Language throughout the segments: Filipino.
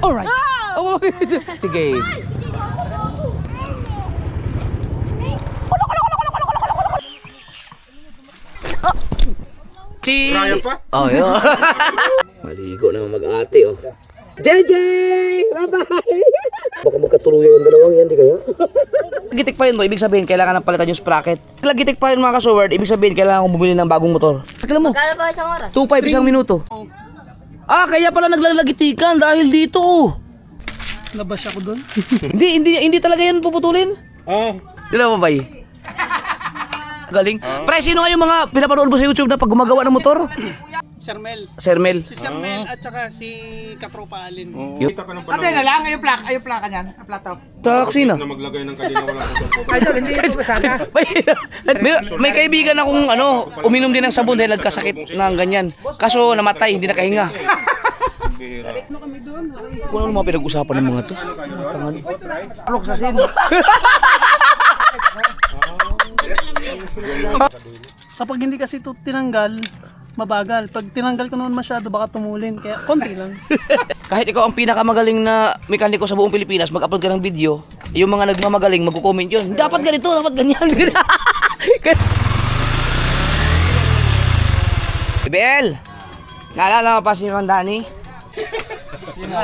Alright. Oh, sige. Ryan pa? Oh, yun. Maligo naman mag-ate, oh. JJ! Bye-bye! Baka magkatuluyan yung dalawang yan, di kaya? Lagitik pa rin mo, ibig sabihin, kailangan ng palitan yung sprocket. Lagitik pa rin mga ka-Soward, ibig sabihin, kailangan kong bumili ng bagong motor. Alam mo, Magkano ba isang oras? 2.5 isang minuto. Ah, kaya pala naglalagitikan dahil dito, oh. Nabas ako doon. Hindi talaga yan puputulin. Dila mo ba Galing. Pre, sino nga yung mga pinapanood mo sa YouTube na pag gumagawa ng motor? Sir Mel. Sir Mel. Si Sir Mel at saka si Katropa Alin. Kita ka ng Ate na lang, yung plaka niyan, ang plato. Sa kusina. na maglagay ng kanina wala kang cellphone. Idol, hindi ito sana. may kaibigan akong uminom din ng sabon dahil nagkasakit ng ganyan. Kaso namatay, hindi nakahinga. Kung ano mga pinag-usapan ng mga to. Ano sa sin? Kapag hindi kasi ito tinanggal, mabagal. Pag tinanggal ko naman masyado, baka tumulin. Kaya konti lang. Kahit ikaw ang pinakamagaling na mekaniko sa buong Pilipinas, mag-upload ka ng video, yung mga nagmamagaling, magko-comment yun. Dapat ganito, dapat ganyan. BL! Naalala mo pa si Mang Danny?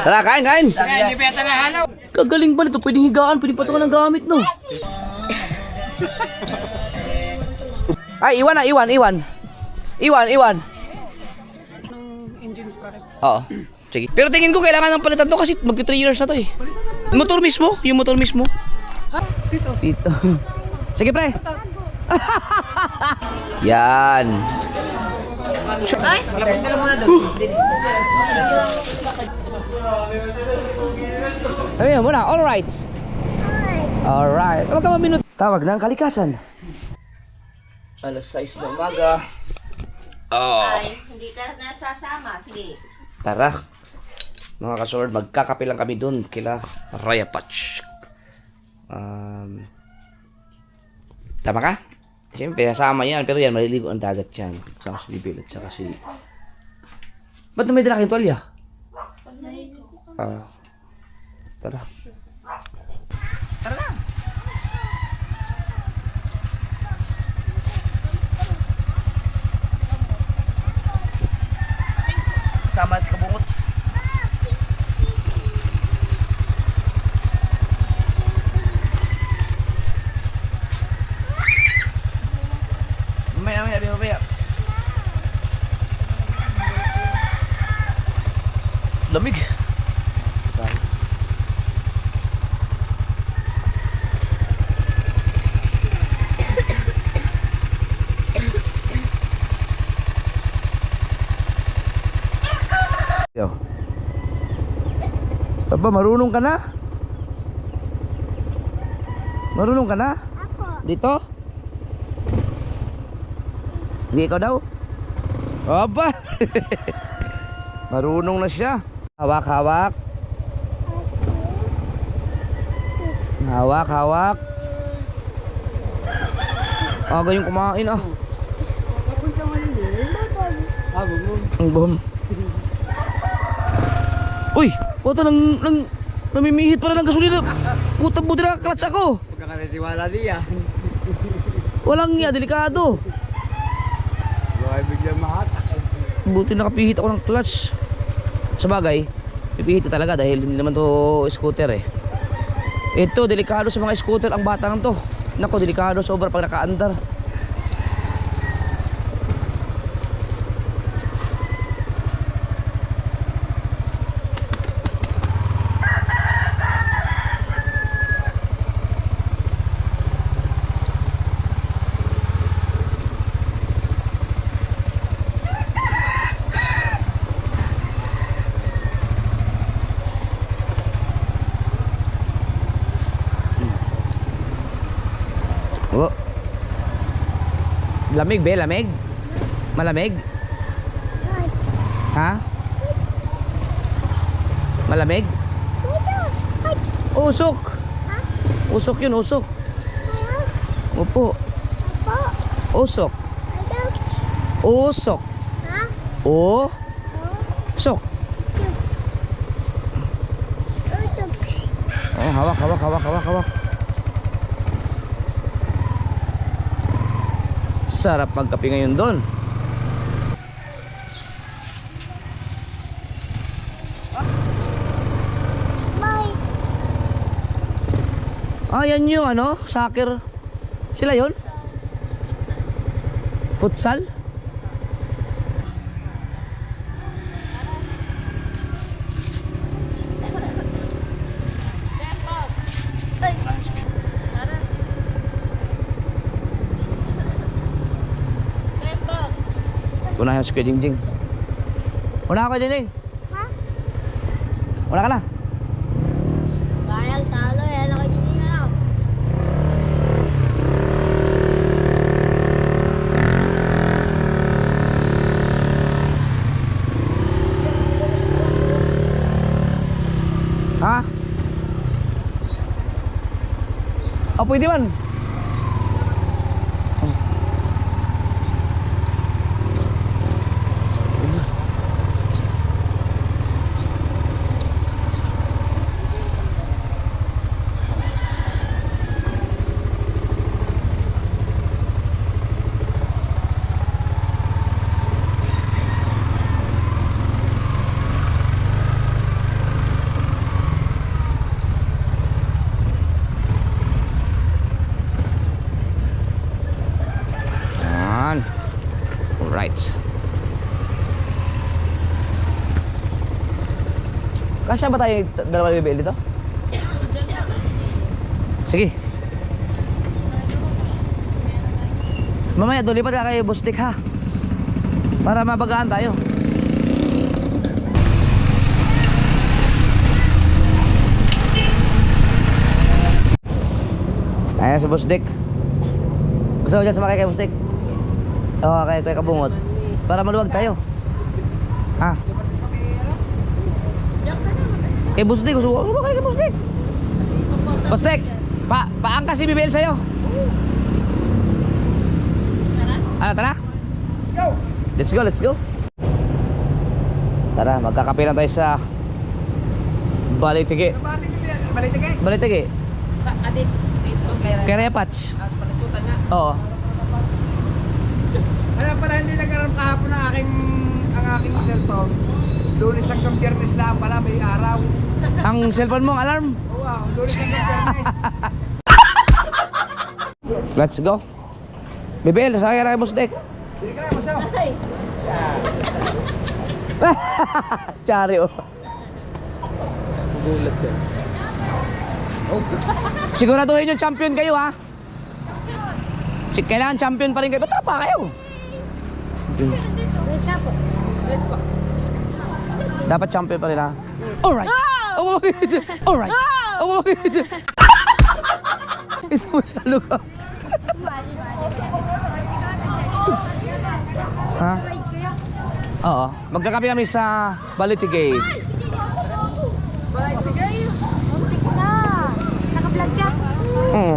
Tara, kain! Hindi beta na hanaw. Kagaling ba nito? Pwedeng higaan, pwedeng patukan ng gamit, no? Ay, iwan. Ng engine sprocket. Oo. Sige. Pero tingin ko kailangan ng palitan to kasi magti 3 years na to eh. Motor mismo? Yung motor mismo? Dito. Sige, pre. Yan. Ay! Ayun muna. Alright. Alright. Huwag ka maminut. Tawag ng kalikasan. Alas 6 ng umaga. Ay, hindi ka nasasama. Sige. Tara. Mga ka-Sword, magkakape lang kami dun kila Raya Patch. Tama ka? Siyempre, kasama yan. Pero yan, maliligo ang dagat yan. Kasama si Bibil at saka si... Ba't na may dala kayong tuwalya? Tara. Kasama si Kabungot. Mamaya. Lamig. Yo. Aba, marunong ka na? Marunong ka na? Ako. Dito? Hindi ikaw daw? Aba! Marunong na siya. Hawak. Hawak. Aga yung kumain ah. Ang bom. Uy! Puto namimihit pala ng gasolina. Puta buti na clutch ako. Huwag ka kanitiwala diya. Walang iya, delikado. Huwag biglang mahatak. Buti nakapihit ako ng clutch. Sa bagay, pipihit ko talaga dahil hindi naman to scooter eh. Ito, delikado sa mga scooter ang batang to. Nako, delikado sobra pag nakaandar. Oh. Lamig be, lamig? Malamig? Ha? Malamig? Usok. Usok yun, usok. Opo. Usok. Usok. Usok. Hawak, hawak, hawak, hawak, hawak. Sarap magkape ngayon doon. Ah, yan yung ano, soccer. Sila yun? Futsal? Unahan si Kuya Jingjing. Una ka, Kuya Jingjing. Ha? Una ka na. Bayang talo eh, nakagiging na. Ha? Oh, pwede man. Alright. Kasya ba tayo dalawa bibili dito? Sige. Mamaya doon lipat ka kay Bustik ha. Para mabagaan tayo. Ayan si Bustik. Gusto mo dyan sumakay kay Bustik? Oo, kay Kabungot. Para maluwag tayo. Ah. Kay Bustik, gusto mo kay Bustik. Bustik, paangkas si Bibel sa'yo. Ano, tara? Let's go, let's go. Tara, magkakape lang tayo sa Balitige. Balitigay. Balitige. Adit. Ito kaya. Kerepats. Palututan nga. Oo. Kaya pala hindi nagkaroon kahapon ang aking cellphone. Lunes hanggang Biyernes lang pala, may araw. Ang cellphone mo, alarm. Oo, Lunes hanggang Biyernes. Let's go. Bibel, sakay na kay Bustik. Hindi ka na, masama. Chari oh. Gulat yan. Siguraduhin yung champion kayo ha. Kailangan champion pa rin kayo. Ba't pa kayo? Where's ka po? Dapat champion pa rin ha. Alright. Oh! Alright. Oh! Ito masyado ka. Ha? Oo. Magkakape kami sa Balitige. Naka-vlog ka? Oo.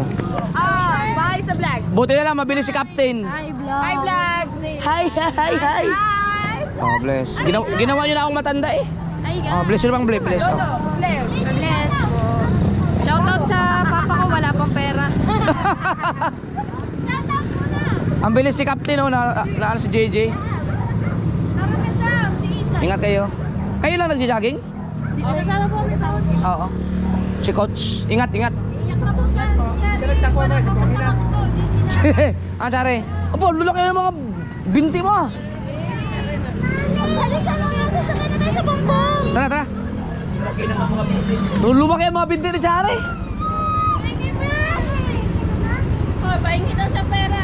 Bye sa vlog. Buti na lang, mabilis si Captain. Hi vlog. Hi vlog. Hi, hi, hi. Oh, bless. Ginawa nyo na akong matanda eh. Hi guys. Oh, bless yun bang bless? Oh. Bless. Shoutout sa papa ko, wala pang pera. Ang bilis si Captain oh, na si JJ. Tama ka Sam, si Isa. Ingat kayo. Kayo lang nagsi-jogging? Kasama po ang kasama. Oo. Si Coach. Ingat, ingat. Iyak na po sa si Cherry. Wala pang kasama ko. Di sila. Ah, Chare. Opo, lulaki ng mga binti mo. Balikan mo yan. Sasakay na tayo sa bongbong. Tara, tara. Lumaki ang mga binti ni Chare. Sige ba? Oh, pahingi daw siya pera.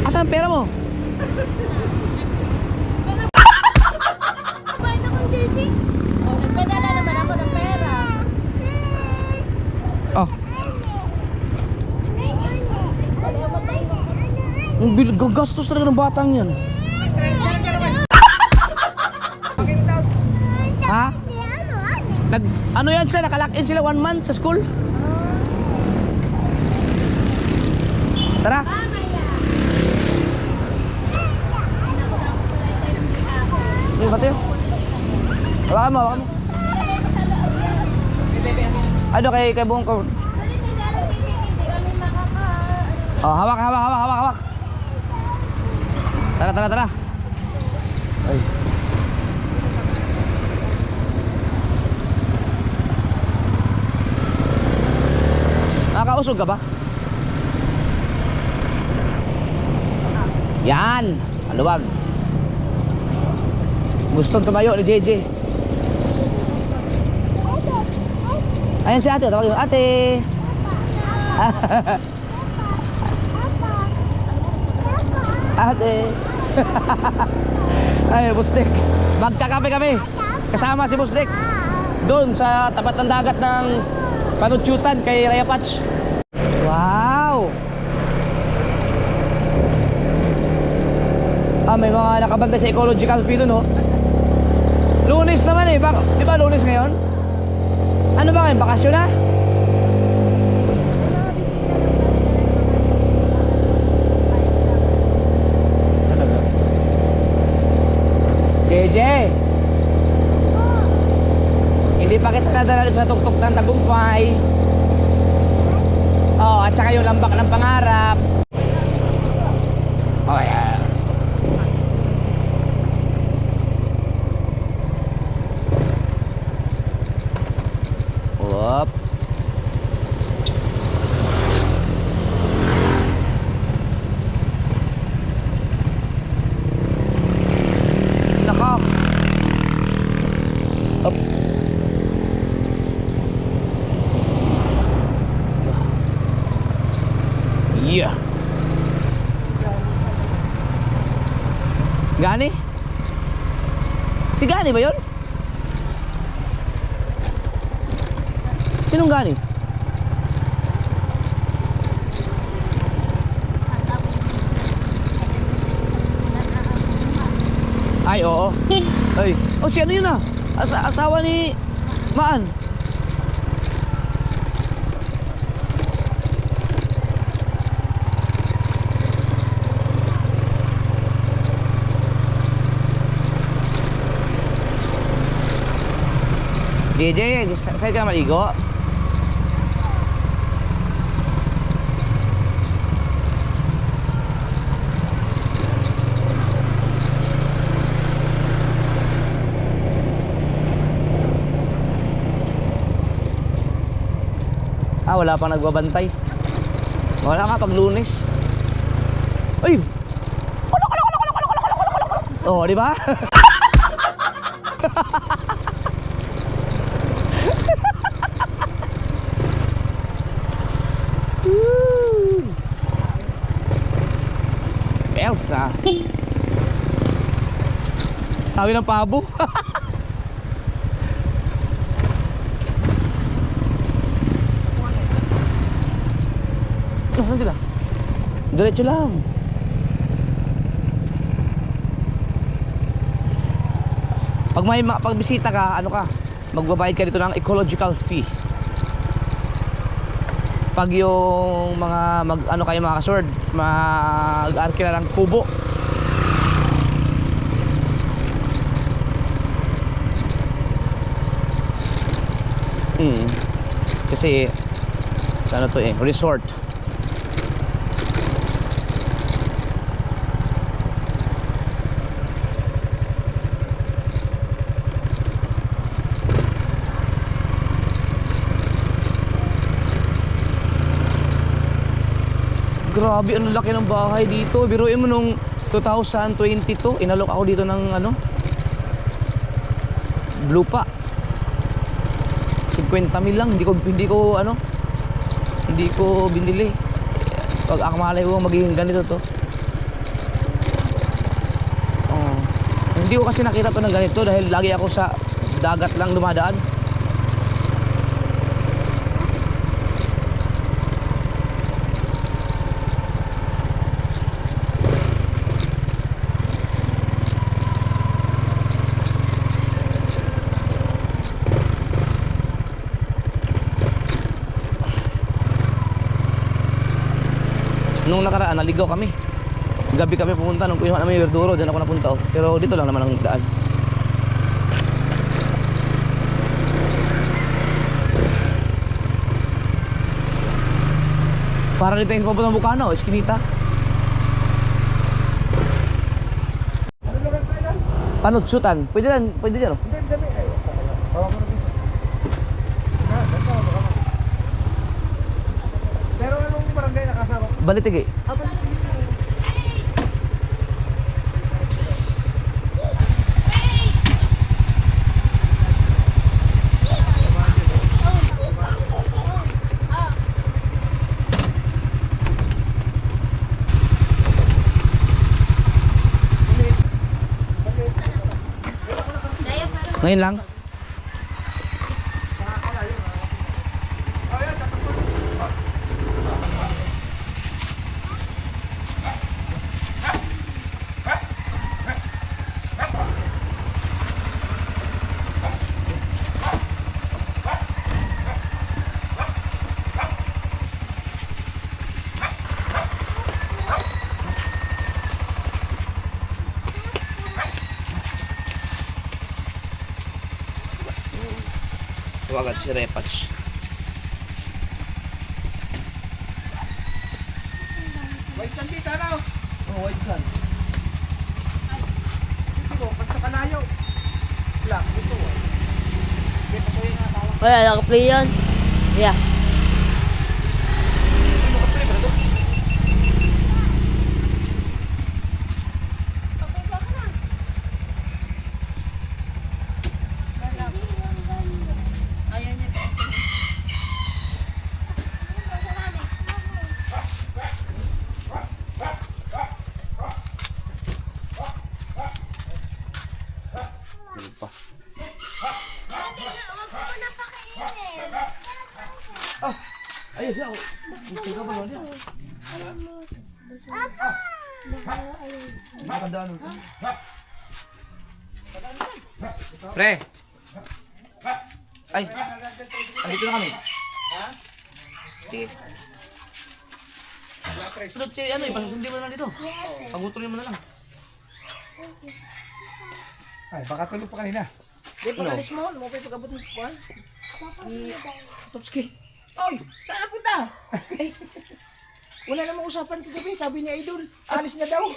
Asan ang pera mo? Bayad akong jersey. Oh, nagpadala naman ako ng pera. Oh. Ang gagastos talaga ng batang yan. Ha? Ano yan sila? Nakalock-in sila 1 month sa school? Tara. Yung bato yun. Hawakan mo, hawakan mo. Ano kay buong ko? Hindi kami makaka... Oh, hawak. Tara. Ay. Nakakausog ka ba? Yan! Maluwag. Gustong tumayo ni JJ. Ayan si ate, tawagin mo, ate. Ate. Ay, Bustek. Magkakape kami. Kasama si Bustek. Doon sa tapat ng dagat ng Panutyutan kay Raya Patch. Wow! May mga nakabantay sa ecological fee doon, oh. Lunes naman eh. Di ba Lunes ngayon? Ano ba ngayon? Bakasyon na? JJ! Hindi pa kita nadala sa tuktok ng tagumpay. Oh, at saka yung lambak ng pangarap. Oh, yeah. Up. Nako. Up. Yeah. Gani? Si Gani ba yun? Sinong Gani? Ay, oo. Ay, oh, si ano yun ah? Asawa ni Maan. JJ, saan ka na maligo? Wala pang nagbabantay. Wala nga pag Lunes. Ay! Oh, di ba? Elsa. Sabi ng pabo. Saan sila? Diretso lang. Pag may pagbisita ka, ano ka? Magbabayad ka dito ng ecological fee. Pag yung mga ano kayo mga kasword, mag-arkila ng kubo. Kasi ano to eh, resort. Grabe, ang laki ng bahay dito. Biruin mo nung 2022, inalok ako dito ng ano, lupa. 50,000 lang, hindi ko binili. Pag akamalay ko magiging ganito to. Oh. Hindi ko kasi nakita to ng ganito dahil lagi ako sa dagat lang dumadaan. Nung nakaraan, naligaw kami. Gabi kami pumunta, nung kuha namin yung Verduro, dyan ako napunta. Oh. Pero dito lang naman ang daan. Para dito yung papunta ng Bukana, Eskinita. Ano, shootan? Pwede dyan, oh. Hindi, sabi. Ay, bawa ko na dito. Na, dito, baka mo. Pero anong barangay nakasama? Balitig eh. Ngayon lang. Agad si Repatch. White sand dito, ano? Oh, white sun. Dito, basta kalayo. Black, dito. Hindi, pasuyin nga tawag. Wala, naka-play yan. Yeah. Ayun, siya ako. Gusto ka ba naman yan? Nakadaan ko. Pre! Ay! Andito na kami. Sige. Sunod si ano eh, pasundi mo na lang dito. Pagutulin mo na lang. Ay, baka tulog pa kanina. Di pa Alis mo, mo pa pagkabot mo kuhan. Topski. Oy, saan na punta? Ay, wala namang usapan kagabi, sabi ni Idol, alis na daw.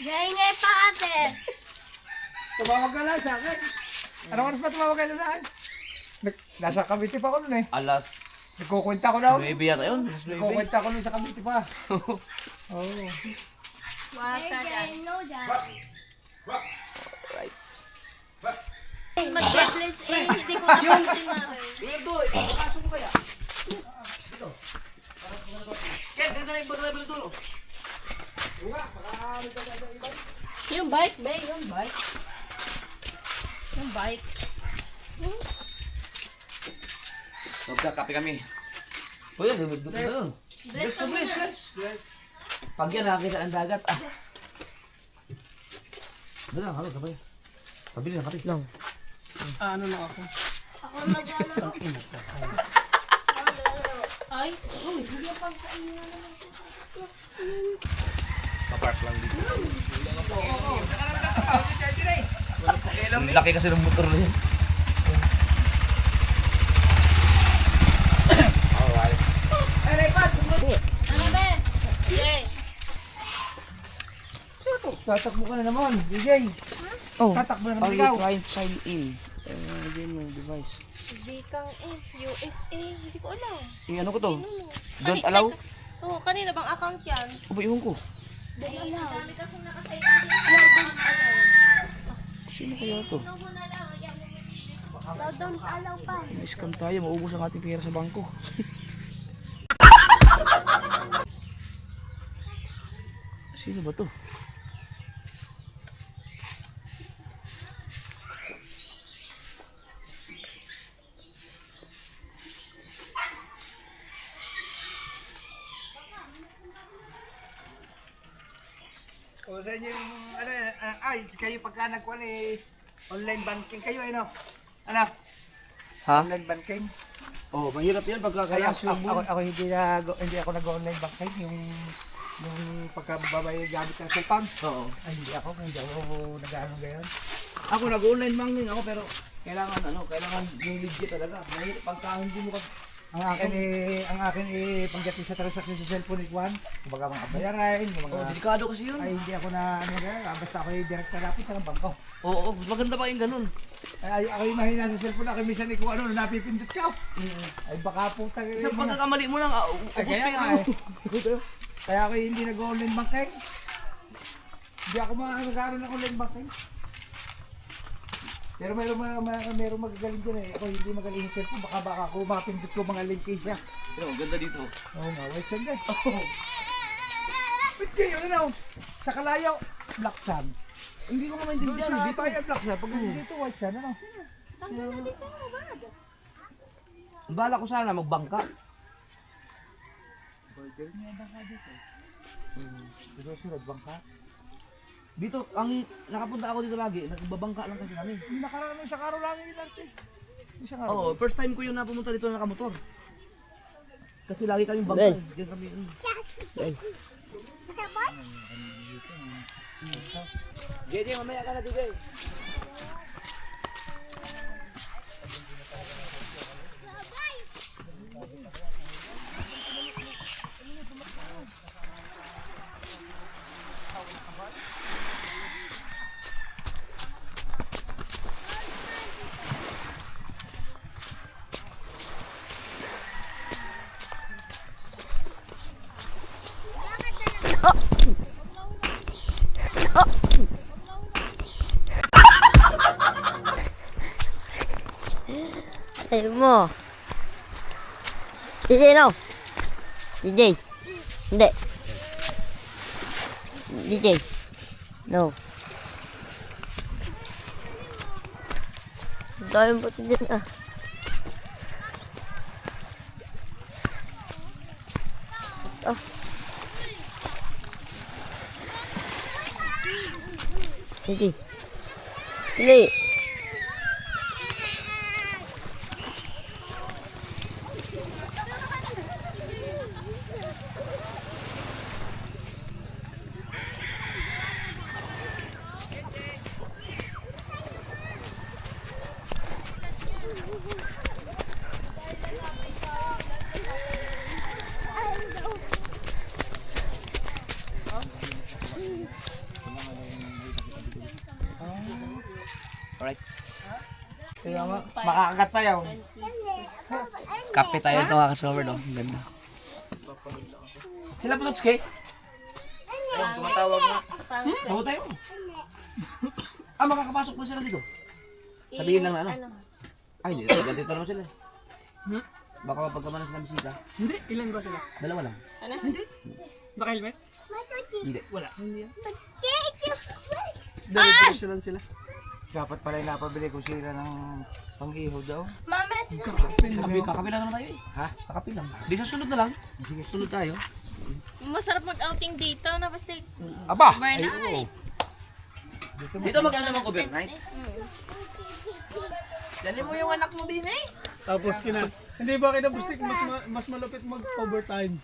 Ingay pa ate. Tumawag ka lang sa akin. Anong oras ba tumawag ka sa akin? Nasa Cavite pa ako nun eh. Alas Nagkukwenta ko daw. 9 yata yun. Nagkukwenta ko nun sa Cavite pa. Oo. No dyan. Right. Mag-deadless eh. Hindi ko napansin Mare. Yun doon, ipapasok mo kaya? Dito. Ken, ganito na yung pag-level doon. Yung bike, be. Yung bike. Yung bike. Magkakape kami. Uy, duduk na doon. Bless ka muna. Pag yan nakakita ang dagat, ah. Doon lang, halo, sabay. Pabili ng kape. Lang. Ano lang ako. Ako mag-ano. Ay, Kapark lang dito. Ang laki kasi ng motor na yan. Alright. Ano be? Yay. Tatakbo ka na naman, DJ. Oh, Tatakbo na are naman you ikaw. trying to sign in? Again, yung device. Bikang USA. Hindi ko alam. Eh, ano ko to? Don't allow? Oo, kanina bang account yan? O ba yung ko? Don't allow. Dami kasing nakasay. Sino kaya to? Don't allow pa. Na-scam tayo, maubos ang ating pera sa bangko. Sino ba to? O sa inyo yung, ano, ay, kayo pagka nagkuhan eh, online banking kayo, ano? Anak, Ha? online banking. Oh, mahirap yan pagka Kaya kaya ako hindi ako nag-online banking, yung pagkababay gamit ng cellphone. Oo. Ay, hindi ako nag-ano gayon. Ako nag-online banking ako pero Kailangan yung legit talaga. Mahirap pagka hindi mo Ang akin pagdating sa transaction sa cellphone ni Juan, kumbaga mga bayaran, yung mga... delikado kasi yun. Ay, hindi ako na, basta ako yung direct lapit ng bangko. Oo, mas maganda pa yung ganun. Ay, ako yung mahina sa cellphone, ako minsan kung ano, napipindot ka. Ay, baka po tayo. Isang pagkakamali mo lang, Ay, kaya nga eh. Kaya ako hindi nag-online banking. Hindi ako magkakaroon ng online banking. Pero meron magagaling dyan eh. Ako hindi magaling sa cellphone. Baka ako mapindot ko mga link siya. Pero ganda dito. Oo nga, white sand eh. Ba't kayo ano? Sa Kalayaw, black sand. Hindi ko Doon maintindihan sa dito. tayo black sand. Pag dito white sand, ano? Bala ko sana magbangka. Burger niya bangka dito. Dito sunod bangka. Dito, nakapunta ako dito lagi, nagbabangka lang kasi kami. Yung nakaraan sa karo lang yung arte. Isang araw. Oo, first time ko yung napumunta dito na nakamotor. Kasi lagi kaming bangka. Diyan kami. JJ, mamaya ka na, JJ. Ay mo. DJ no. DJ. Hindi. DJ. No. Dahil mo dyan ah. Oh. Hindi. Hindi. Alright. Kaya makakagat pa yaw. Kape tayo ito mga kascover, no? Ang ganda. Sila Putotski? Ayun, tumatawag na. Tawag tayo. Makakapasok mo sila dito? Sabihin lang na ano? Ay, hindi. Dito naman sila. Baka mapagkamanan sila bisita. Hindi, ilan ba sila? Dalawa lang. Hindi. Naka-helmet? Hindi. Wala. Hindi. Diretso lang sila. Dapat pala yung napabili ko sila ng pang-iho daw. Kakapi lang naman tayo eh. Ha? Kakapi lang. Di sa sunod na lang. Sunod tayo. Masarap mag-outing dito na basta Aba! overnight. Dito mag-ano naman overnight. Dali mo yung anak mo din eh. Tapos hindi ba kinabustik mas malupit mag-overtime?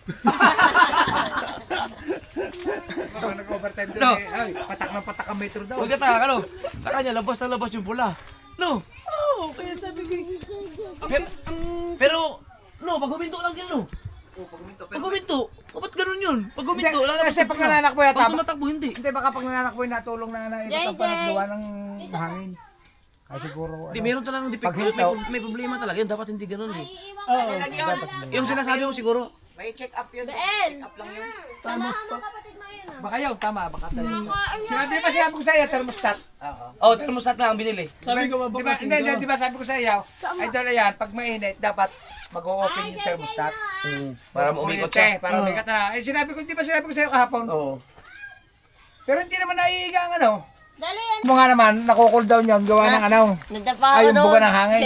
Baka nag-overtime doon No. eh. Ay, patak ng patak ang metro daw. Huwag ka taka, ano? Sa kanya, labas na labas yung pula. No? Oo, kaya sabi ko Pero, no, pag huminto lang yun, no? Pag huminto, ba't ganun yun? Pag huminto, Hindi, lalabas kasi yung pag pula. nananakbo yata, Pag tumatakbo, hindi. Hindi, baka pag nananakbo yung natulong na ikot ang panaggawa ng hangin. Ay siguro, Hindi, meron talagang defect. Pag hintaw. May problema talaga yun. Dapat hindi ganun eh. oo, Yung sinasabi mo siguro, tamos pa. baka yun, tama, baka talaga. Sinabi ko sa iyo, thermostat. oh, thermostat na ang binili. Sabi ko Di ba ba, hindi, di ba sabi ko sa iyo, ay dala yan, pag mainit, dapat mag-o-open yung thermostat. Para umikot siya. Para umikot na. Eh, di ba sinabi ko sa iyo kahapon? Oo. Pero hindi naman naiiga ang ano. Dali yan. Mo nga naman, naku-cool down yung gawa ng ano. Nadapa Ay, ako yung doon. buka ng hangin.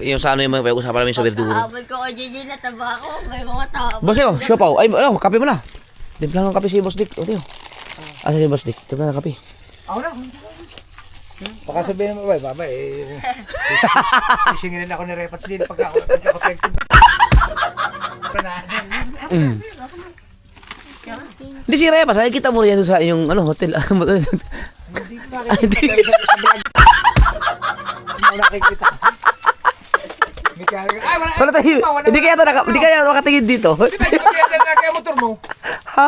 Yung sa ano yung mga pag-usapan namin sa verduro. Abol ko kay JJ na taba ako. May mga tao. Boss, oh, siopaw. Ay, ano, kape mo na. Timpla ng kape si Boss Dick. O, tiyo. Asa si Boss Dick? Timpla ng kape. Ako na. Baka sabihin mo, baba, sisingin ako ni Repat Sin pagka ako effective. Hindi si Repa, sabi kita mo rin sa inyong ano, hotel. Hindi ko nakikita sa vlog. ako nakikita. Mechanical. Ay, wala. Wala tayo. Hindi kaya nakatingin dito. Di ba yung kaya motor mo? Ha?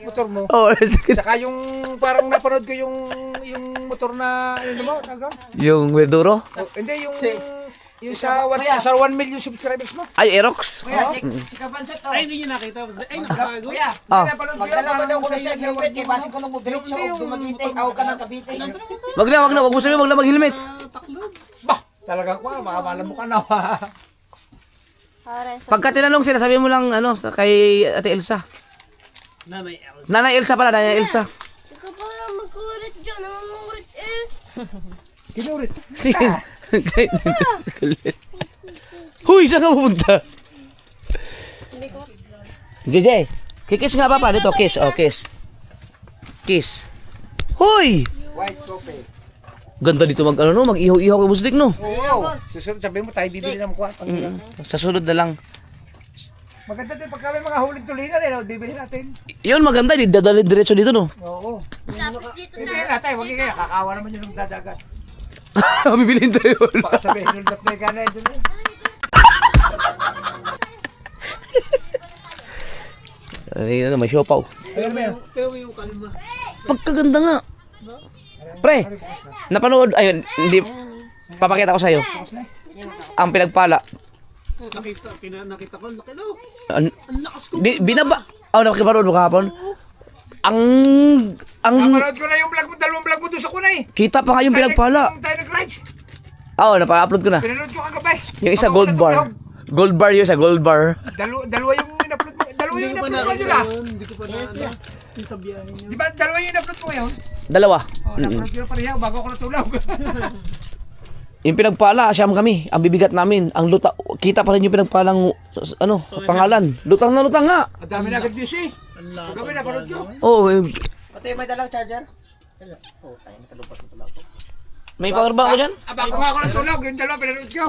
Motor mo. Oh, Saka yung parang napanood ko yung motor na ano mo, tawag? yung Werduro? Oh, hindi yung sa 1 million subscribers mo. Ay, Aerox. Si Kapanchot to. Ay, hindi niyo nakita. Ay, nakabago. Kuya, Ah. napanood ko yun, parang sa iyo helmet kay basin ko nung diretso og dumagite, aw ka ng Cavite. Wag mo sabihin, wag na mag-helmet. Bah, talaga ko, makakala mo ka na. Pagka tinanong sila, sabihin mo lang kay Ate Elsa. Nanay Elsa. Nanay Elsa pala, Nanay Elsa. Ikaw pa lang mag-ulit dyan. Nangungulit eh. Kinurit. Huy, saan ka pupunta? Hindi ko. JJ, kikis nga papa. Dito, kiss. Oh, kiss. Kiss. Huy! White coffee. Ganda dito mag-ihaw-ihaw kay Busdik, no? Oo. Susunod sabihin mo tayo bibili ng kuha. Sa sunod na lang. Maganda din pagka may mga huling tulingan bibili natin. Yun, maganda. Dadali diretso dito, no? Oo. Tapos dito Hindi na. natin, wag kaya kakawa naman yun ng dadagat. Bibilin tayo. Baka sabihin nung dap na yung gana yun. Ay, may siopaw. Ayun mo yan. Pero yung kalma. Pagkaganda nga. Pre, napanood, ayun, hindi, papakita ko sa'yo. Ang pinagpala. Nakita ko, laki no. Ang lakas ko. binaba. Nakipanood mo kahapon? Ang Napanood ko na yung vlog mo, dalawang vlog mo doon sa kunay. kita pa nga yung pinagpala. Yung tayo nag-rides. Napa-upload ko na. Pinanood ko kagabay. Yung isa gold bar. Gold bar yun, sa gold bar. Dalawa yung in-upload mo. Dalawa yung in-upload mo ngayon ah. Hindi ko pa na yung sa biyahe niyo. Di ba dalawa yung in-upload mo ngayon? Dalawa. Napanood ko na pareha bago ako natulog. Yung pinagpala, siyam kami. Ang bibigat namin. Ang luta, kita pa rin yung pinagpalang, pangalan. Lutang na lutang nga. Ang dami na agad views eh. Kagabi napanood ko. Oh, Pati may dalang charger. may power bank ka dyan? Bago nga ako natulog, yung dalawa pinanood ko.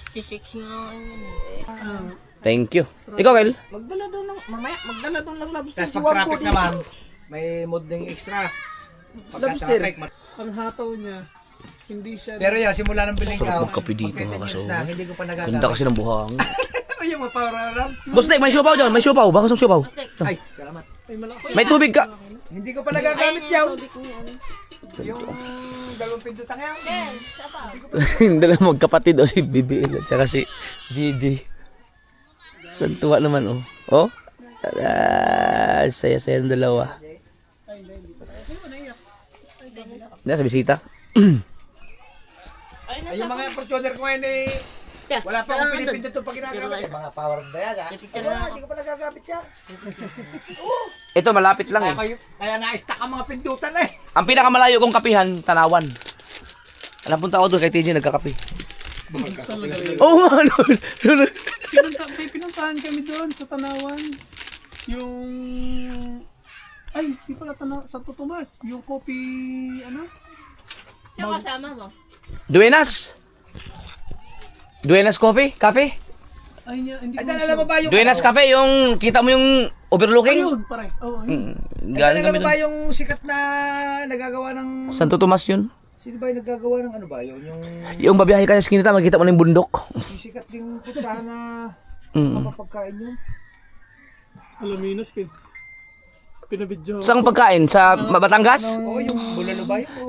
Sisik nga yun eh. Thank you. Ikaw, Kel? Magdala daw ng lobster. Tapos pag traffic naman, may mood ding extra. Lobster. Ang hataw niya, hindi siya. Pero yan, simula ng biling Sarap ka. magkape dito, mga kaso. Hindi ko pa nagagamit. Ganda kasi ng buhang. Ay, yung mapararam. Boss Nick, may siopaw dyan. May siopaw. Baka sa siopaw. Ay, salamat. Ay, malakas. May tubig ka. Hindi ko pa nagagamit yan. Tubig ko yan. Yung dalawang pindutang yan. Ben, sapa. Hindi lang magkapatid si BBL at saka si Gigi. Tuwa naman, oh. Oh? Saya-saya ng dalawa. Hindi, sa bisita. Ay, yung mga Fortuner ko ngayon eh, wala pa akong pinipindot itong pag ginagamit. Eh, mga power of dayaga. Hindi ko pa nagagamit yan. Ito, malapit lang eh. Kaya na-stack ang mga pindutan eh. Ang pinakamalayo kong kapihan, Tanawan. Napunta ako doon kay TJ, nagkakape. Oo nga, Pinuntahan kami doon sa Tanawan. Yung... Ay, di pala Santo Tomas. Yung coffee, ano? Sino kasama mo? Duenas. Duenas Coffee? Cafe? Ay, hindi Ay, ko alam mo ba yung... Duenas Cafe, yung kita mo yung overlooking? Ayun, pare. Oh, ayun. Galing Alam kami mo ba doon. yung sikat na nagagawa ng... Santo Tomas yun. Sino ba yung nagagawa ng ano ba yun? Yung babiyahe ka sa skinita, makikita mo na yung bundok. Yung sikat din puntahan na Mm. mapapagkain yun. Alaminos, pinabidyo. Saan pagkain? Sa Batangas? Oo, yung bulalo ba yun? O-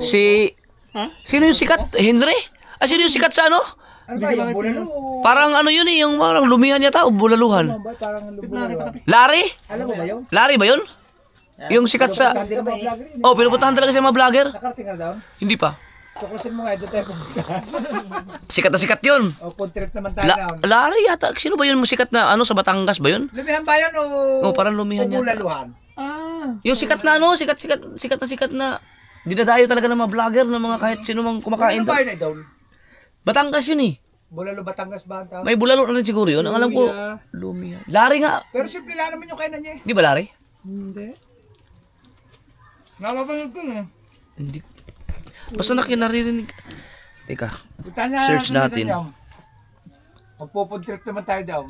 Sino yung sikat? Henry? Sino yung sikat sa ano? Ano ba yung bulalo? O- Parang ano yun eh, yung parang lumihan yata o bulaluhan. Ano ba? Parang bulalo. Larry? Alam mo ba yun? Larry ba yun? Yung sikat sa... Hindi ka ba vlogger yun? Oh, pinupuntahan talaga sa mga vlogger? Nakarating ka na doon? Hindi pa. Tuklasin mo nga, doon tayo pumunta. Sikat na sikat yun. O, food trip naman tayo down. Larry yata. Sino ba yun? Sikat na ano sa Batangas ba yun? Lumihan ba yun o... Oh, parang lumihan o yata. bulaluhan? Yung sikat na ano, sikat na dinadayo talaga ng mga vlogger ng mga kahit sino mang kumakain Ano ba doon. yun doon? Batangas yun eh. Bulalo Batangas ba ang tawag? May bulalo na rin siguro yun. Ang alam ko, lumihan. Larry nga. Pero simple lang naman yung kainan niya eh. Di ba Larry? Hindi. Nakapanood ko na. Hindi. Basta nakinarinig. Teka. Punta na, Search natin. Magpo-food trip naman tayo down.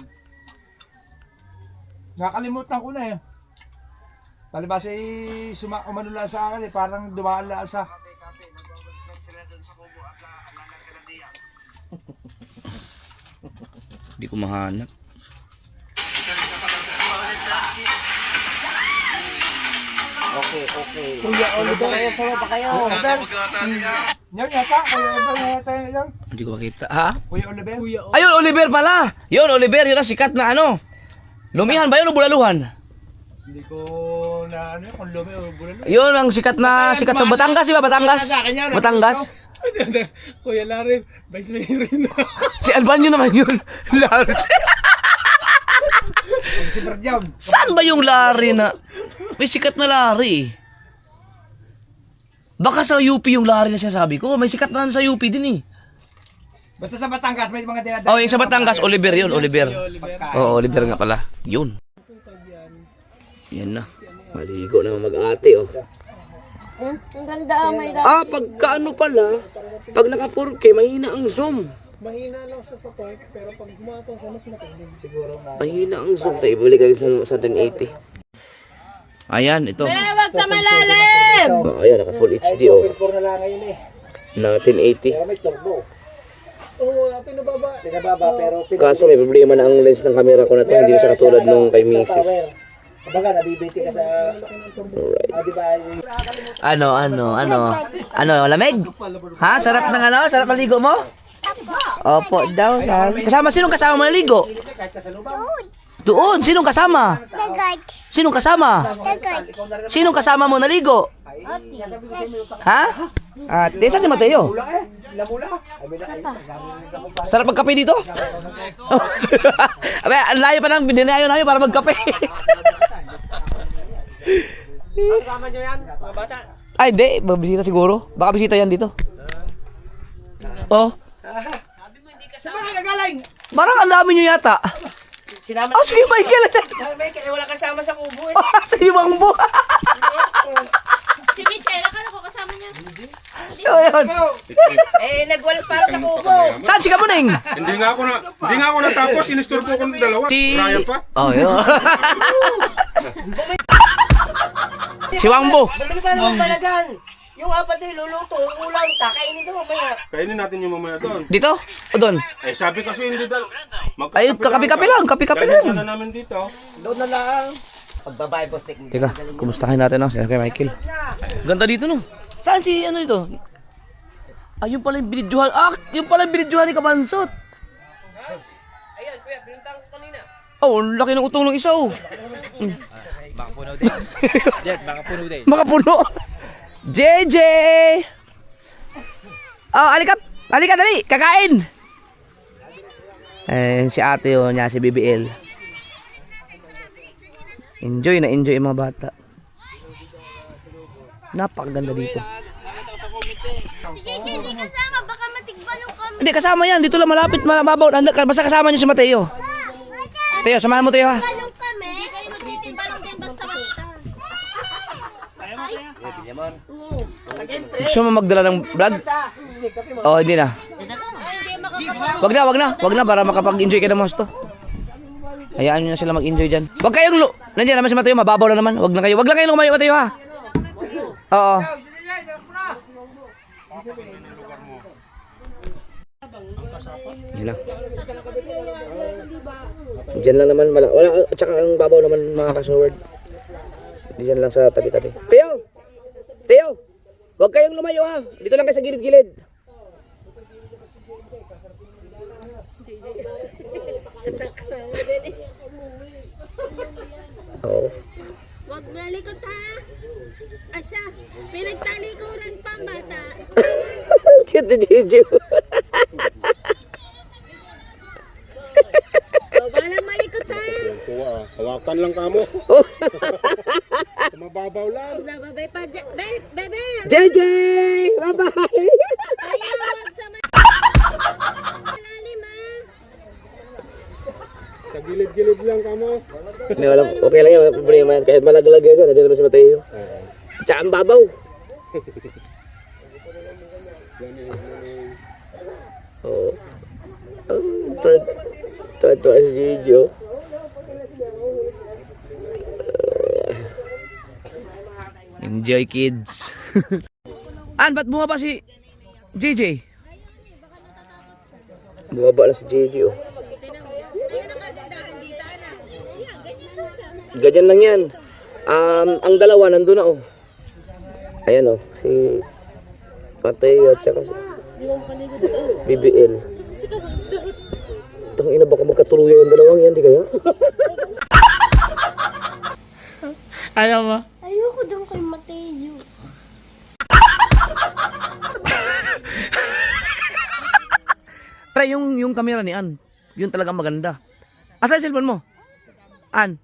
Nakalimutan ko na eh. Palibas ay umano lang sa akin parang dumaan lang sa... Hindi ko mahanap. Kuya Oliver. Yan yata, Kuya Oliver yata yan. Hindi ko makita. Ha? Kuya Oliver. Ayun, Oliver pala. Yun, Oliver. Yun ang sikat na ano. Lumihan ba yun o bulaluhan? Hindi ko na ano kung lumi o bulalo. Yun ang sikat sa Batangas, di ba? Batangas? Batangas? Kuya Larry, Vice Mayor rin na. Si Albanyo naman yun. Larry. Si Berjam. Saan ba yung Larry na? May sikat na Larry. Baka sa UP yung Larry na sinasabi ko. May sikat na sa UP din eh. Basta sa Batangas may mga dinadala. Oh, yung sa Batangas, Oliver yun, Oliver. Oo, Oliver nga pala. Yun. Yan na. Maligo na mag-ate, oh. Ang ganda may Ah, pagka ano pala, pag naka 4K, mahina ang zoom. Mahina lang siya sa torque, pero pag gumatong siya, mas matindi. Siguro na. Mahina ang zoom. Tayo, ibalik natin sa 1080. Ayan, ito. wag sa malalim! Oh, ayan, naka full HD, oh. Puro na lang ngayon eh. Na 1080. Pero may turbo. Oo, pinababa. Pinababa pero Kaso may problema na ang lens ng camera ko na to. Hindi na siya katulad nung kay Mrs. Kumbaga, nabibiti ka sa... Alright. Ah, di ba? Ano, lamig? Ha? Sarap ng ano? Sarap ng ligo mo? Opo daw. Sinong kasama mo naligo? Doon. Sinong kasama? Sinong kasama? Sinong kasama mo naligo? Ha? Ate, saan si Mateo? Sarap magkape dito? Abe, ang layo pa lang, bininayo namin para magkape. Kasama nyo yan, mga bata? Ay, hindi. Babisita siguro. Baka bisita yan dito. Oh. Saan ka nagaling? Parang ang dami nyo yata. Sinama Oh, sige, Michael. Michael, wala kasama sa kubo eh. Sa ibang buha. Si Michelle, akala ko kasama niya. Ayun. Nagwalas para sa kubo. Saan si Kamuning? Hindi nga ako natapos, sinistor po ko ng dalawa. Ryan pa. Oh, yun. Si Wangbo. Bumili ka naman balagan. Yung apat ay luluto, ulam, kakainin daw mamaya. Kainin natin yung mamaya doon. Dito? O doon? Eh sabi kasi hindi dal. Ay, kakape-kape lang. Kape-kape lang. Sana namin dito. Doon na lang. Pagbabae, boss technique. Teka, kumustahin natin, no? Sino kay Michael? Ganda dito, no? Saan si, ano ito? Yung pala yung binidyohan. Yung pala yung binidyohan ni Kabansot. Ayan, kuya, binintang ko kanina. Oh, ang laki ng utong ng isa, oh. Baka puno din. Jet, baka puno din. Makapuno. JJ! Oh, alika, dali. Kakain. Si ate, oh, niya, si BBL. Enjoy na enjoy yung mga bata. Napakaganda dito. Si JJ hindi kasama, baka matigbalong kami. Hindi, kasama yan. Dito lang malapit, mababaw. Basta kasama niyo si Mateo. Teo, samahan mo Teo, ha? Balong kami, kayo magtitimbalong din basta-basta. Gusto mo magdala ng vlog? Oh, hindi na. Wag na para makapag-enjoy ka ng mas to. Hayaan niyo na sila mag-enjoy diyan. Wag kayong nandiyan naman si Mateo, mababaw lang naman. Wag lang kayong lumayo, Mateo, ha. Oo. Yan lang. Diyan lang naman, wala, tsaka ang babaw naman mga kasuward. Diyan lang sa tabi-tabi. Teo! Huwag kayong lumayo, ha. Dito lang kayo sa gilid-gilid. Oo. Wag malikot ha. Asya, pinagtalikuran pa ang bata. Cute ni Juju. Walang malikot ha. Hawakan lang kamo. Mababaw lang. Nababay pa dyan. Bebe! JJ! Bye-bye! Ayaw, wag sa malalim ha. Sa gilid-gilid lang kamo. Hindi, okay lang yan. Walang problema yan. Kahit malaglag yan. Nandiyan naman si Mateo. Tsaka ang babaw. Oo. Tuwa si Juju. Enjoy, kids. An, ba't bumaba si JJ? Bumaba na si JJ, oh. Ganyan lang yan. Ang dalawa nandun na, oh. Ayan, oh. Si Mateo at saka si BBL. Tangina, baka magkatuluyan yung dalawang yan, di kaya? Ayaw mo? Ayoko daw kay Mateo. Pre, yung camera ni An, yun talaga maganda. Asa yung cellphone mo? An,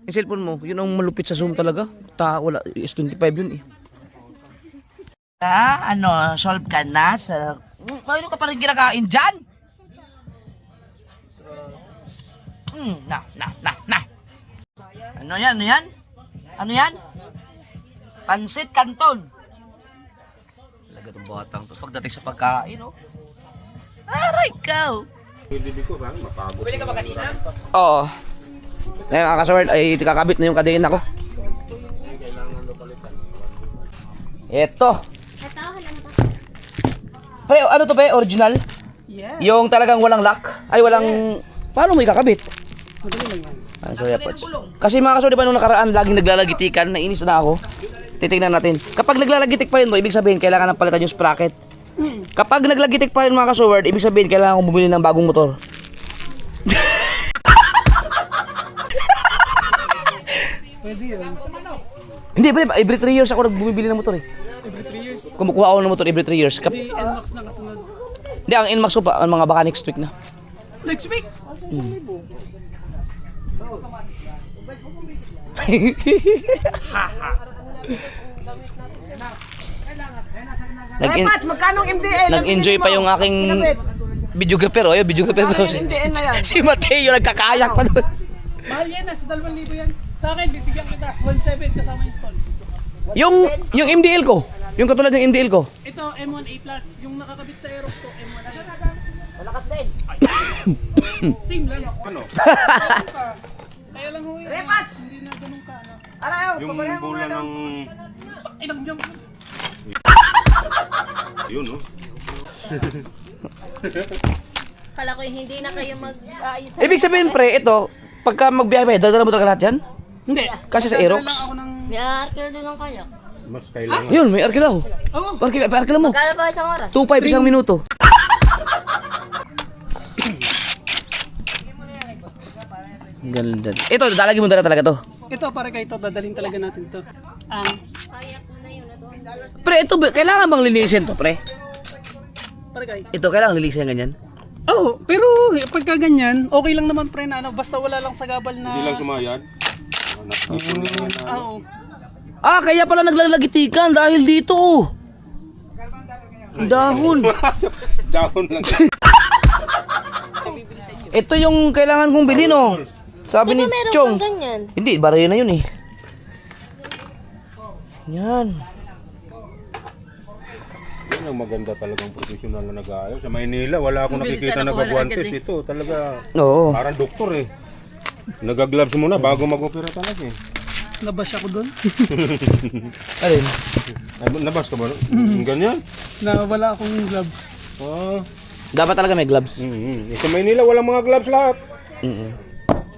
yung cellphone mo, yun ang malupit sa zoom talaga. Wala, S25 yun eh. Solve ka na sa... Paano ka pa rin kinakain dyan? Na. Ano yan? Ano yan? Pansit Canton. Talaga itong batang to. Pagdating sa pagkain, oh. Aray ka! Bumili ka ba kanina? Oo. Ngayon, kakasaward, ay kakabit na yung kadena ko. Eto. Pre, ano to pre? Original? Yeah. Yung talagang walang lock? Ay, walang... Paano mo ikakabit? Ah, sorry po. Kasi mga kasaward, di ba nung nakaraan, laging naglalagitikan, nainis na ako. Titignan natin. Kapag naglalagitik pa rin mo, ibig sabihin, kailangan ng palitan yung sprocket. Kapag naglagitik pa rin mga kasaward, ibig sabihin, kailangan kong bumili ng bagong motor. Pwede yun. Hindi, every 3 years ako nagbumibili ng motor eh. Every 3 years. Kumukuha ako ng motor every 3 years. Hindi, NMAX na kasunod. Hindi, ang NMAX ko pa, ang mga baka next week na. Next week? Nag-enjoy pa yung aking videographer, oh, yung videographer ko. Si Mateo nagkakayak pa doon. Mahal yan na, sa 2,000 yan. Sa akin, bibigyan kita. 1,700 kasama install. Yung MDL ko, yung katulad ng MDL ko. Ito, M1A+. Yung nakakabit sa Aeros ko, M1A. Malakas din. Same lang. Ano? Kaya lang ho yun. Repats! Hindi na ganun ka, ano. Araw, Yung bola ng... Inang jump. Yun, no? Kala ko hindi na kayo mag-ayos. Ibig sabihin pre, ito, pagka magbiyahe, dadala mo talaga lahat yan? Hindi. Kasi sa Dadala Aerox? lang ako ng... May arkila doon ng kayak. Mas kailangan. Yun, may arkilaw. Oo. Arkila mo. Kala ba isang oras? 2.5 isang minuto. Ganda. Ito, dadalagin mo dala talaga to. Ito, para kay ito, dadalhin talaga natin ito. Pre, ito, kailangan bang linisin to, pre? Para kay. Ito, kailangan linisin ganyan? Oo, pero pagka ganyan, okay lang naman pre na ano, basta wala lang sagabal na... Hindi lang sumayad. Nakikipon lang yan. Oo. Ah, kaya pala naglalagitikan dahil dito, oh. Ang dahon. Dahon lang. Ito yung kailangan kong bilhin, oh. Sabi ni Meron Chong. kang ganyan. Hindi, barayo na yun, eh. Yan. Yan ang maganda talagang professional na nag-aayos. Sa Maynila, wala akong nakikita nagagwantes. Ito talaga, Oo. parang doktor eh. Nagagloves muna bago mag-opera talaga eh. Nabash ako doon. Alin? Nabas ka ba? Ganyan? Na wala akong gloves. Ah. Dapat talaga may gloves. Sa Maynila, walang mga gloves lahat.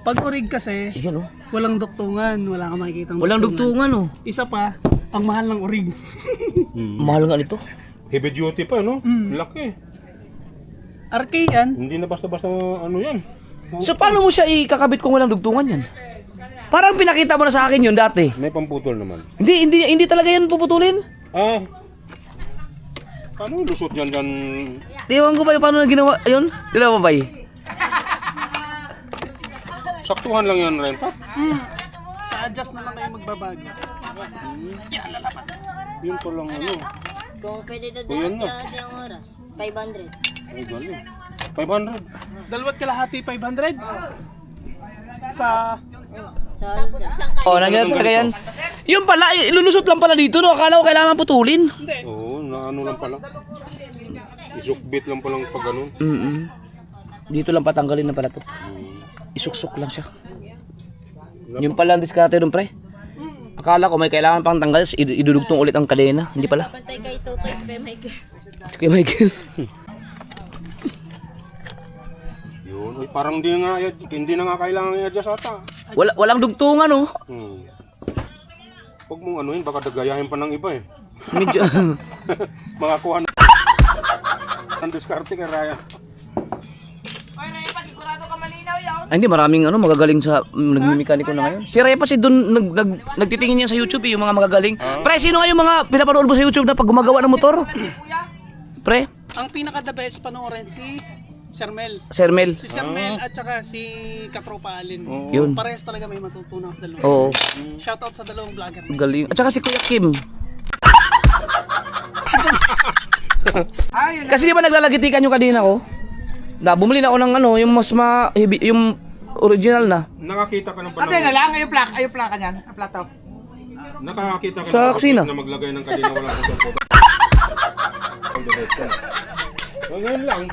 Pag orig kasi, Yan, oh. walang duktungan, wala kang makikita Walang dugtungan, oh. Isa pa, ang mahal ng orig. Mahal nga nito. Heavy duty pa, no? Laki. RK yan. Hindi na basta-basta ano yan. So, paano mo siya ikakabit kung walang dugtungan yan? Parang pinakita mo na sa akin yun dati. May pamputol naman. Hindi talaga yan puputulin. Ah. Paano yung lusot yan dyan? Ewan ko ba paano na ginawa yun? Ginawa ba eh? Saktuhan lang yan, Renta. Sa adjust na lang kayo magbabago. Yun pa lang ano. Kung pwede na O, yan na. dati ang oras. 500. Ay, galing. 500. Dalawat kalahati 500. Sa Tapos isang Oh, nangyari talaga yan. Yung pala, ilulusot lang pala dito, no? Akala ko kailangan putulin. Oo, na ano lang pala. Isukbit lang palang pag ganun. Dito lang patanggalin na pala to. Isuksok lang siya. Yung pala ang diskarte nun, pre. Akala ko may kailangan pang tanggal, idudugtong ulit ang kadena. Hindi pala. Pantay kay Totoy si Michael. Kay Michael. Yun, uy, parang hindi na nga kailangan i-adjust ata. Walang dugtungan, oh. Huwag mong anuhin, baka dagayahin pa ng iba eh. Medyo. Makakuha na ang diskarte kay Ryan. Ay, hindi, maraming magagaling sa nagmimekaniko na ngayon. Si Repa si doon nagtitingin yan sa YouTube, yung mga magagaling. Pre, sino nga yung mga pinapanood mo sa YouTube na pag gumagawa ng motor? Pre? Ang pinaka the best panoorin si Sir Mel. Sir Mel. Si Sir Mel at saka si Katropa Alin. Yun. Parehas talaga may matutunan sa dalawa. Oo. Shoutout sa dalawang vlogger. Galing. At saka si Kuya Kim. Kasi di ba naglalagitikan yung kanina ko? Bumili na ako ng yung mas yung original na. Nakakita ka ng Ate na lang, yung plaka niyan. Ang plato. Nakakita ka Sa ng kusina. na maglagay ng kadena wala akong cellphone. So, ngayon lang.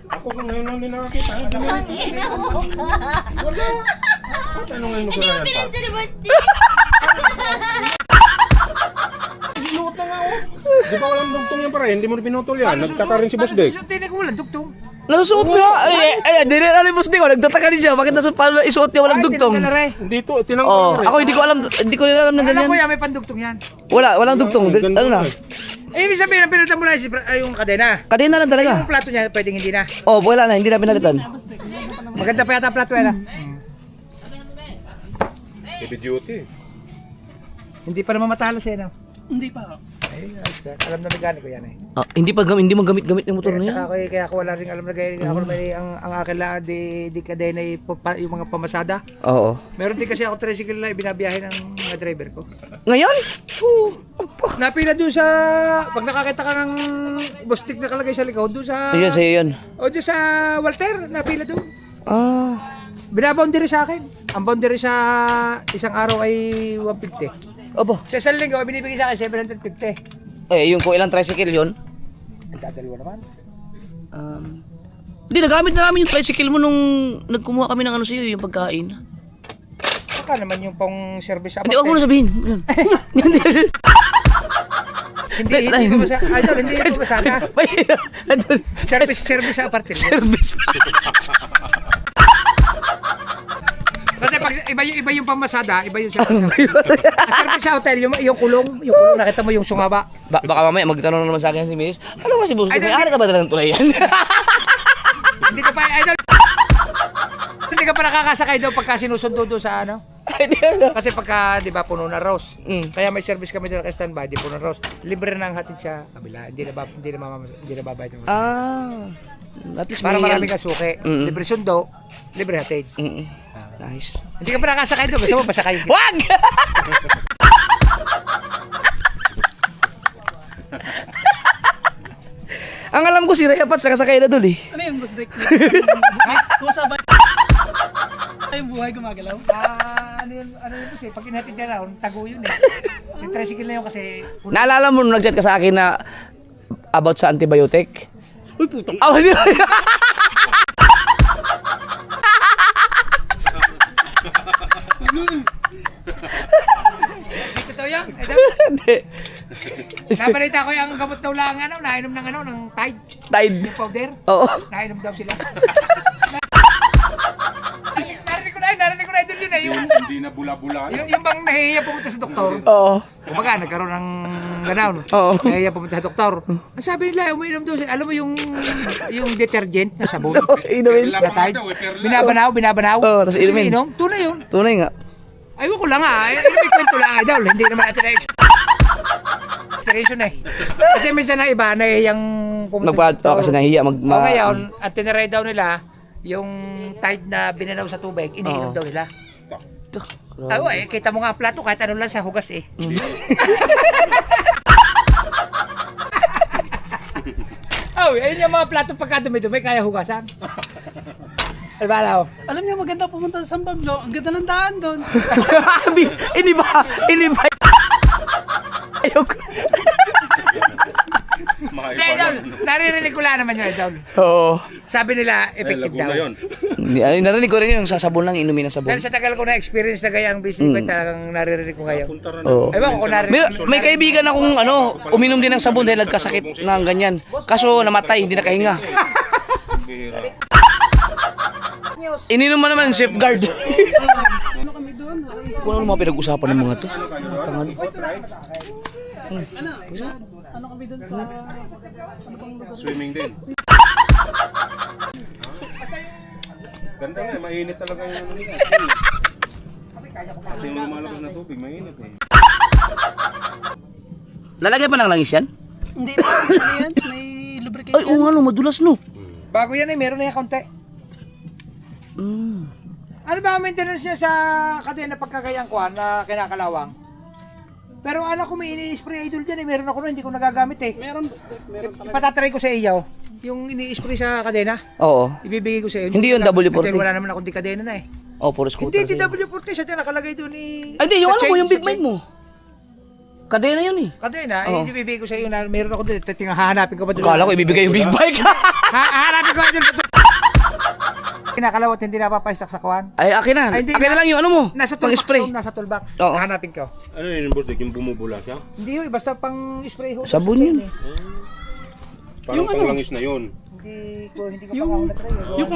Ako kung ngayon lang din nakakita. Wala. At ano ngayon mo sa Ryan pa? Sa Basti. Binuot na nga oh. Di ba walang dugtong yan para? Hindi mo pinutol yan. Nagtaka rin si Boss Dick. Tinig ko walang dugtong. Nasuot nga. Ay, di rin alam mo ko. Nagtataka din siya. Bakit paano isuot niya walang dugtong? Dito, tinanggal Ako hindi ko alam na Alam ganyan. ko yan, may pandugtong yan. Walang dugtong. Ano na? Ibig sabihin, ang pinalitan mo na yung kadena. Kadena lang talaga. Yung plato niya, pwedeng hindi na. Oh, wala na, hindi na pinalitan. Maganda pa yata ang plato yan. Heavy duty. Hindi pa naman matalas eh, no? Hindi pa. Ay, alam na mechanic ko yan eh. Hindi mo gamit yung motor na yan. Tsaka kaya ako wala rin alam na gaya. Ako naman ang akin lang, di kadena yung mga pamasada. Oo. Meron din kasi ako tricycle na ibinabiyahe ng mga driver ko. Ngayon? Napila doon sa, pag nakakita ka ng bustik na kalagay sa likod, doon sa, Ayun, sa'yo yun. o doon sa Walter, napila doon. Ah. Binaboundary sa akin. Ang boundary sa isang araw ay 150. Opo. Sa isang linggo, binibigay sa akin 750. Yung kung ilang tricycle yun? Dadalawa naman. Hindi, nagamit na namin yung tricycle mo nung nagkumuha kami ng sa'yo, yung pagkain. Baka naman yung pang service sa Hindi, wag mo na sabihin. Yun. Hindi pa masaka. Idol, hindi pa masaka. Service sa apartment. Service pa. Kasi pag iba yung pamasada, iba yung service. Ang service sa hotel, yung kulong, nakita mo yung sungaba. Baka mamaya magtanong naman sa akin si Miss, ano ba si Boss? Ay, May ari ka ba talagang tulay yan? Hindi ka pa, idol. Hindi ka pa nakakasakay daw pagka sinusundo doon sa ano. Kasi pagka, di ba, puno na rose. Kaya may service kami doon kay standby, di puno na rose. Libre na ang hatid sa kabila. Hindi na babayad. At least Para may marami ka suki. Libre sundo, libre hatid. Nice. Hindi ka pa nakakasakay doon. Gusto mo pasakay? Wag! Ang alam ko si Repat nakasakay na doon eh. Ano yun, Boss Dick? Kung sabay yung buhay gumagalaw. Ano yun kasi, pag inhatid ka raw, tago yun eh. Yung tricycle na yun kasi, Naalala mo nung nag-chat ka sa akin na about sa antibiotic? Uy, putang. Oh, hindi. hindi totoo yan. Hindi. Nabalita ko yung gamot daw lang, nainom ng Tide. Tide. Yung powder, Oo. nainom daw sila. Narinig ko na idol yun eh. Hindi na bula-bula. Yung bang nahihiya pumunta sa doktor. Oo. Kumbaga, nagkaroon ng ganaw. Oo. Nahihiya pumunta sa doktor. Ang sabi nila, umiinom daw sila. Alam mo yung detergent na sabon? Inumin. Na Tide. Binabanao. Oo, tapos Kasi inumin. ininom, tunay yun. Tunay nga. Aywan ko lang may kwento lang idol. Hindi naman natin na-explanation eh. Kasi minsan na iba, nahihiyang pumunta Magpato kasi nahiya O ngayon, ang tiniray daw nila, yung Tide na binanaw sa tubig, iniinom daw nila. Ay, kita mo nga ang plato, kahit ano lang sa hugas eh. Ayun yung mga plato pagka dumi-dumi, kaya hugasan. Ano ba daw? Alam niyo, maganda pumunta sa San Pablo. Ang ganda ng daan doon. Iniba. Ayoko. Hindi, idol. Naririnig ko lang naman yun, idol. Oo. Sabi nila, effective daw. Laguna yun. Ay, narinig ko rin yung sasabon lang, inumin ng sabon. Dahil sa tagal ko na experience na gaya ang BC5, talagang naririnig ko ngayon. Punta rin Oo. Ewan ko kung narinig. May kaibigan akong uminom din ng sabon dahil nagkasakit ng ganyan. Kaso namatay, hindi nakahinga. bihira. Ininom mo naman, safeguard. Kung ano mga pinag-usapan ng mga to. Tangan. Ano kami doon sa... Swimming din. Ganda nga, mainit talaga yung ano nila. Pati yung lumalabas na tubig, mainit eh. Lalagyan pa ng langis yan? Hindi pa, ano yan? May lubricant Ay, oo nga no, madulas no. Bago yan meron na yung konti. Mm. Ano ba ang maintenance niya sa kadena pagkagayang kuhan na kinakalawang? Pero alam ko may ini-spray idol dyan meron ako na hindi ko nagagamit eh. Meron, basta, meron talaga. Ipatatry ko sa iyo, yung ini-spray sa kadena, Oo. ibibigay ko sa iyo. Hindi yun W40. Dahil wala naman akong di kadena na eh. Oh, puro scooter. Hindi, sa'yo. W40 siya nakalagay doon eh. Ay, di, yung sa ano chain- mo, yung sa big chain. mind mo. Kadena yun eh. Kadena, Oo. ibibigay ko sa iyo na meron ako doon. Hahanapin ko ba doon? Akala ko ibibigay yung big bike. Hahanapin ko doon. Kinakalawat hindi napapaistak sa kuhan. Ay, akin na. Ay, hindi Akin na na. lang yung ano mo. Nasa Pang toolbox spray. yun, nasa toolbox. Oo. Hahanapin ko. Ano yun yung boss, yung bumubula siya? Hindi yun, basta pang spray ho. Sabon sa yun. chain eh. Parang panglangis na yun. Hindi ko Yung- pa na-try. Yung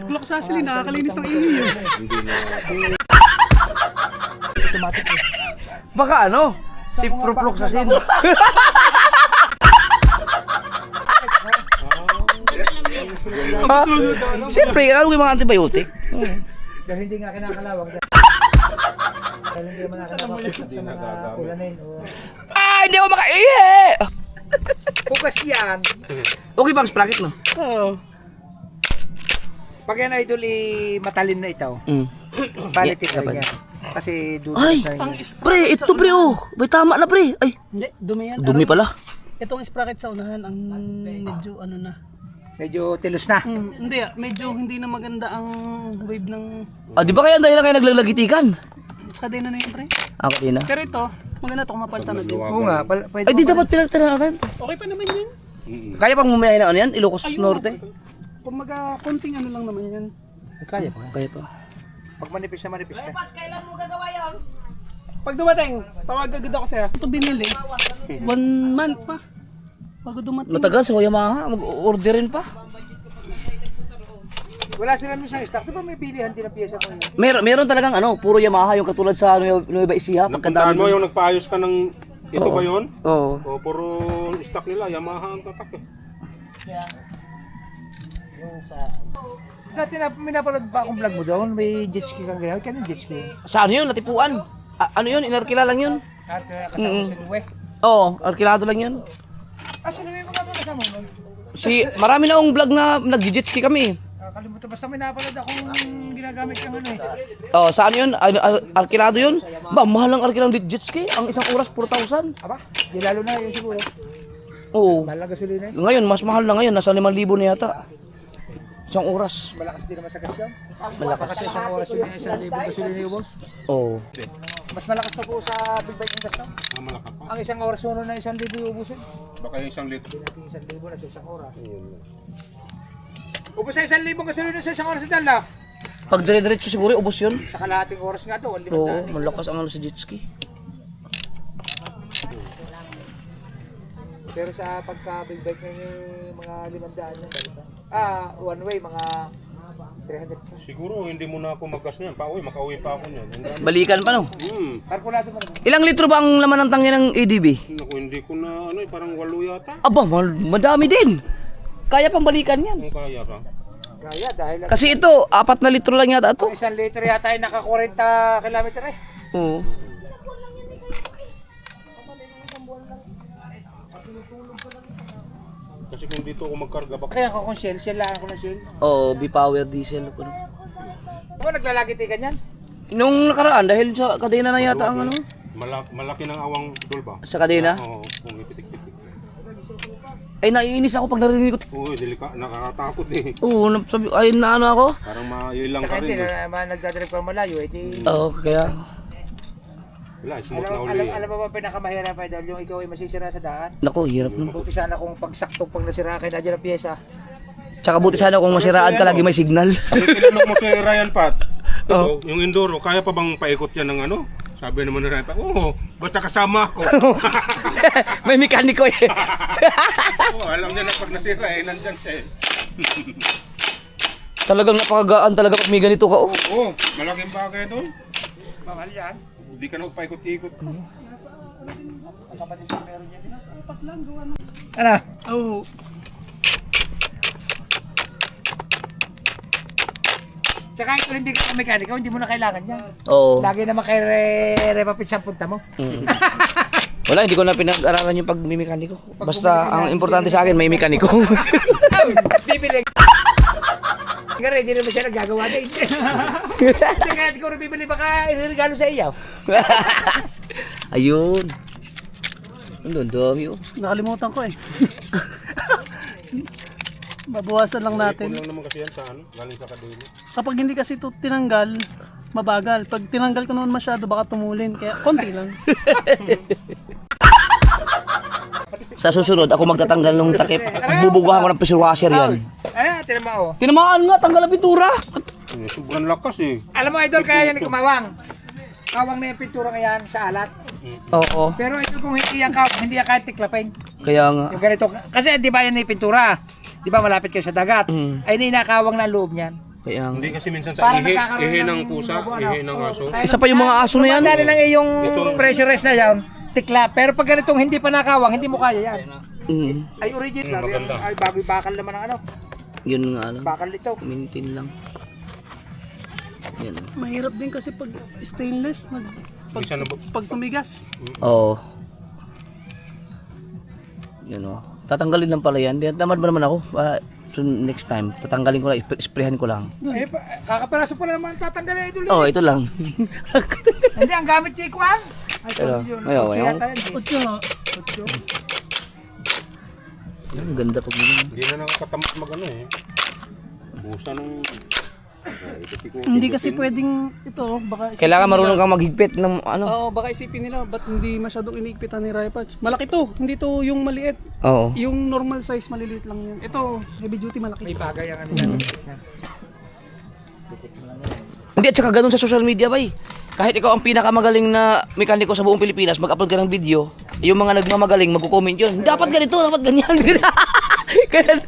cloxacillin, nakakalinis ng inyo yun. Hindi na. Automatic eh. Baka ano? Si Proflux sa sin. Siyempre, alam ko yung mga antibiotic. Dahil hindi nga kinakalawang. Dahil hindi naman nakakapagpasak sa mga ulanin. Ah, hindi ako makaihi! Bukas yan. Okay bang sprocket, no? Oo. Pag yan idol matalim na ito, Mm. balit Yeah, ito dapat. niya. Kasi Ay! dudas na yun. Pre, ito pre, oh. May tama na, pre. Ay, Hindi, dumi yan. dumi pala. Itong sprocket sa unahan, ang medyo ano na. Medyo tilos na. Hindi medyo hindi na maganda ang wave ng... Ah, di ba kaya dahil na kayo naglalagitikan? Sa kadena na yun, pre. Ako din na. Pero ito, maganda ito kung mapalitan na din. Oo nga, pwede Ay, di dapat pinagtira natin. Okay pa naman yan. Kaya pang mumiyahin na ano yan? Ilocos Norte? Kung konting ano lang naman yan. Kaya pa. Kaya pa. Pag manipis na manipis na. Pag dumating, tawag agad ako sa'yo. Ito binili. 1 month pa. Bago dumating. Matagal sa Yamaha, mag-orderin pa. Wala sila nung isang stock. Di ba may pilihan din ang pyesa mo yun? Meron talagang ano, puro Yamaha yung katulad sa Nueva Ecija. Napuntahan mo yung nagpaayos ka ng... Ito Oo. ba yun? Oo. O puro stock nila, Yamaha ang tatak eh. Dati na minapanood ba akong vlog mo doon? May jet ski kang ginawa. Kaya jet ski. Sa ano yun? Natipuan. Ano yun? Inarkila lang yun. Kasama si Luwe. Oo, arkilado lang yun. Sino yung mga kasama mo? Marami na akong vlog na nag-jet ski kami. Kalimutan. Basta may napanood akong ginagamit kang ano eh. Oh, saan yun? Arkilado yun? Ba, mahal ang arkilado ng jet ski. Ang isang oras, 4,000. Aba, di lalo na yun siguro. Oo. Mahal na gasolina eh. Ngayon, mas mahal na ngayon. Nasa 5,000 na yata. Isang oras. Malakas din naman sa gas yun. Malakas kasi isang oras yun yung 1,000 gasolina yung boss. Oo. Mas malakas pa po sa big bike yung gas no? Malaka pa. Ang isang oras suno na 1,000 yung ubusin. Baka yung 1 litro. 1,000 na sa isang oras. Ubus sa 1,000 gasolina sa isang oras sa dala. Pag dire-diretso siguro, ubos yun. Sa kalahating oras nga doon. Oo, malakas ang ano sa jet ski. Pero sa pagka big bike na yung mga 500 na balik. One way, mga 300. Siguro hindi mo na ako maggas niyan. Pauwi, makauwi pa ako niyan. Balikan pa, no? Kalkulado mo naman. Ilang litro ba ang laman ng tangya ng ADB? Naku, hindi ko na ano eh, parang 8 yata. Aba, madami din. Kaya pang balikan yan. Kung kaya ka. Kaya dahil Kasi ito, 4 na litro lang yata ito. 1 liter yata ay naka 40 kilometer eh. Oo. Kasi kung dito ako magkarga baka Kaya ako kung shell lang ako ng shell. Oo, B-Power diesel. Ano naglalagit ka niyan? Nung nakaraan, dahil sa kadena na yata ang ano? malaki ng awang dolba. Sa kadena? Oo, kung ipitik-pitik. Ay, naiinis ako pag narinig ko. Oo, nakakatakot eh. Oo, sabi, ay naano ako. Parang mailang ka Saka hindi rin eh. na nagdadrive ka malayo eh di... Oo, kaya. Wala, smooth na uli. Alam mo ba pinakamahirap ay dahil yung ikaw ay masisira sa daan? Naku, hirap nun. Buti sana kung pagsakto pag nasira kayo na dyan ang pyesa. Tsaka buti sana kung masiraan ka lagi may signal. Tinanong mo si Ryan Pat, ito, yung Enduro, kaya pa bang paikot yan ng ano? Sabi naman ni Ryan Pat, oo, basta kasama ako. May mekaniko eh. Oo, alam niya na pag nasira eh, nandyan siya eh. Talagang napakagaan talaga pag may ganito ka. Oh. Oo, malaking bagay doon. Mahal yan. Hindi ka na paikot-ikot. Ano? Oh, Tsaka ito hindi ka mekaniko, hindi mo na kailangan yan. Oo. Lagi naman kay repapit sa punta mo. Wala, hindi ko na pinag-aralan yung pag-mekaniko. Basta ang importante sa akin may mekaniko. Bibili. Nga rin, hindi naman siya naggagawa din. Hindi kaya siguro bibili baka iregalo sa iyo. Ayun. Ang dami oh. nakalimutan ko eh. Babawasan lang natin. Kung lang naman kasi yan sa ano, galing sa kadili. Kapag hindi kasi ito tinanggal, mabagal. Pag tinanggal ko naman masyado, baka tumulin. Kaya konti lang. Sa susunod, ako magtatanggal ng takip. Bubugahan ko ng pressure washer yan. Ano, tinan mo oh. Tinamaan nga, tanggal ang pintura. Sobrang lakas eh. Alam mo idol, kaya yan ni kumawang. Kawang na yung pintura ngayon sa alat. Oo. Pero ito kung hindi yan kawang, hindi yan kahit tiklapin. Kaya nga. Yung ganito, kasi di ba yan yung pintura? Di ba malapit kayo sa dagat? Mm. Ay ninakawang na loob niyan. Kaya nga. Hindi kasi minsan Para sa ihi, nagkakaroon ihi ng ng pusa, ano, ihi ng aso. Isa pa yung mga aso na yan. Dali lang yung Ito- pressurized na yan, tikla. Pero pag ganitong hindi pa nakawang, hindi mo kaya yan. Mm. Ay original, maganda. ay bago bakal naman ang ano, Yun nga lang. bakal ito. Maintain lang. Yan. Mahirap din kasi pag stainless, Isa na ba? pag tumigas. Oo. Yan o. Tatanggalin lang pala yan. Tamad ba naman ako? So next time, tatanggalin ko lang, isprehan ko lang. Eh, kakaperaso pa naman tatanggalin idol. Oh, ito lang. Hindi, ang gamit si Kwan. Ay, Pero, sorry yun. ayaw, Kotse ayaw. yata yan, eh. Otso, Ang ganda pag ganyan. Hindi na nakakatamad mag ano eh. Busa nung... hindi kasi pwedeng ito, baka isipin Kailangan nila- marunong kang maghigpit ng ano. Oo, baka isipin nila, ba't hindi masyadong iniigpitan ni Raipatch? Malaki to, hindi to yung maliit. Oo. Yung normal size, maliliit lang yan. Ito, heavy duty, malaki. May bagay ang ano yan. Hindi, at saka ganun sa social media, bay. Kahit ikaw ang pinakamagaling na mekaniko sa buong Pilipinas, mag-upload ka ng video, yung mga nagmamagaling, magko-comment yun. Dapat ganito, dapat ganyan. Ganyan.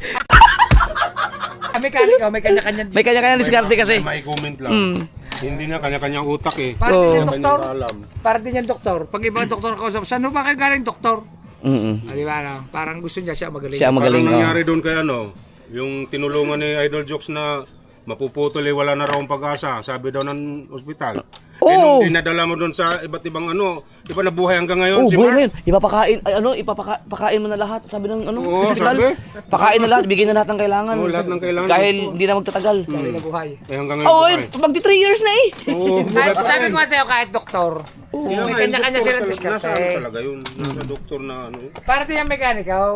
May kanika, may kanya-kanya. May kanya-kanya diskarte kasi. May comment lang. Mm. Hindi na kanya-kanyang utak eh. Para din yan, Oo. doktor. Kanya alam. Para din yan, doktor. Pag ibang doktor kausap, saan ba kayo galing, doktor? Mm. Ah, di ba, no? Parang gusto niya siya magaling. Siya magaling. Parang oh. nangyari doon kay ano, yung tinulungan ni Idol Jokes na mapuputol eh, wala na raw ang pag-asa. Sabi daw ng ospital. Eh, Oo. nung dinadala mo doon sa iba't ibang ano, di ba nabuhay hanggang ngayon Oh, si buhay Mark? ngayon. Ipapakain, ay ano, ipapakain mo na lahat. Sabi ng ano, Oo, hospital. sabi. Pakain na lahat, bigyan na lahat ng kailangan. Oo, lahat ng kailangan. Dahil hindi na magtatagal. Sabi na buhay. Eh hanggang ngayon Oo, buhay. magti 3 years na eh. Oo, buhay Kahit pa sabi rin. ko nga sa'yo, kahit doktor. Kaya May nga, kanya-kanya yung silang doktor diskarte. Nasa ano talaga yun, nasa doktor na ano. Para din yung mekanikaw.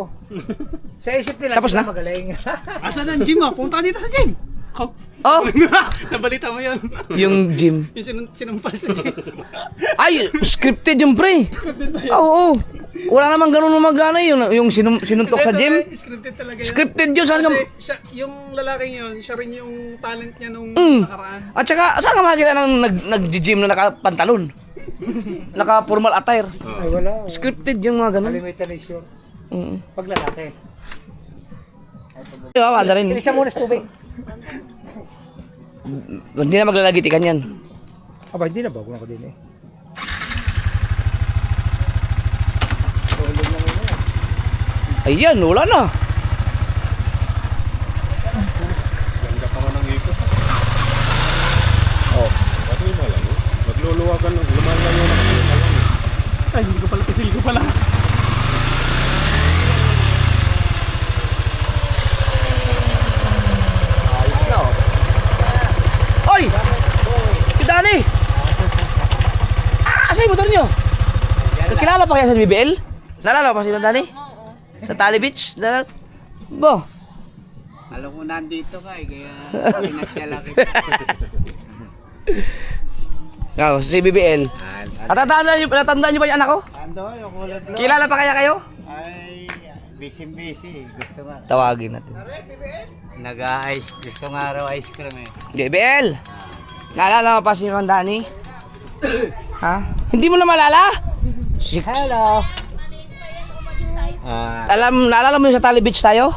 Sa isip nila, Tapos sila na? magaling. Asan ang gym ah? Punta ka dito sa gym! Oh, Oh, nabalita mo yun. yung gym. Yung sinumpa sa gym. Ay, scripted yung pre. Oo, oo. Wala namang ganun magana yung sinuntok sa gym. Scripted talaga yun. Scripted yun, saan ka... Kasi siya, yung lalaking yun, siya rin yung talent niya nung Mm. nakaraan. At saka, saan ka makikita ng nag-gym na nakapantalon? Naka-formal attire. Ay, wala. Scripted yung mga ganun. Limitation. Mm. Pag lalaki. Diba, wala rin. Ilisa muna sa tubig. Hindi na maglalagitikan yan. Aba, hindi na bago na ko din eh. Ayan, wala na. Ganda pa nga ng ikot. Oh. Ba't yun lang eh? Magluluwagan, lumalang yun. Ay, hindi ko pala, pisil ko pala. Ayos na oh. Oy! Si Dani! Asa yung motor nyo? Kilala pa kaya sa BBL? Nalala pa si Dani? Sa Tali Beach? Bo? Alam ko nandito ka eh, kaya pinasyala kita. Si BBL. Natandaan nyo ba yung anak ko? Ando, yung kulot lang. Kilala pa kaya kayo? Ay, busy. Gusto nga. Tawagin natin. Nag-ice. Gusto nga raw ice cream eh. JBL! Naalala mo pa si Mang Danny? Ha? Hindi mo na malala? Hello! Naalala mo yung sa Tally Beach tayo?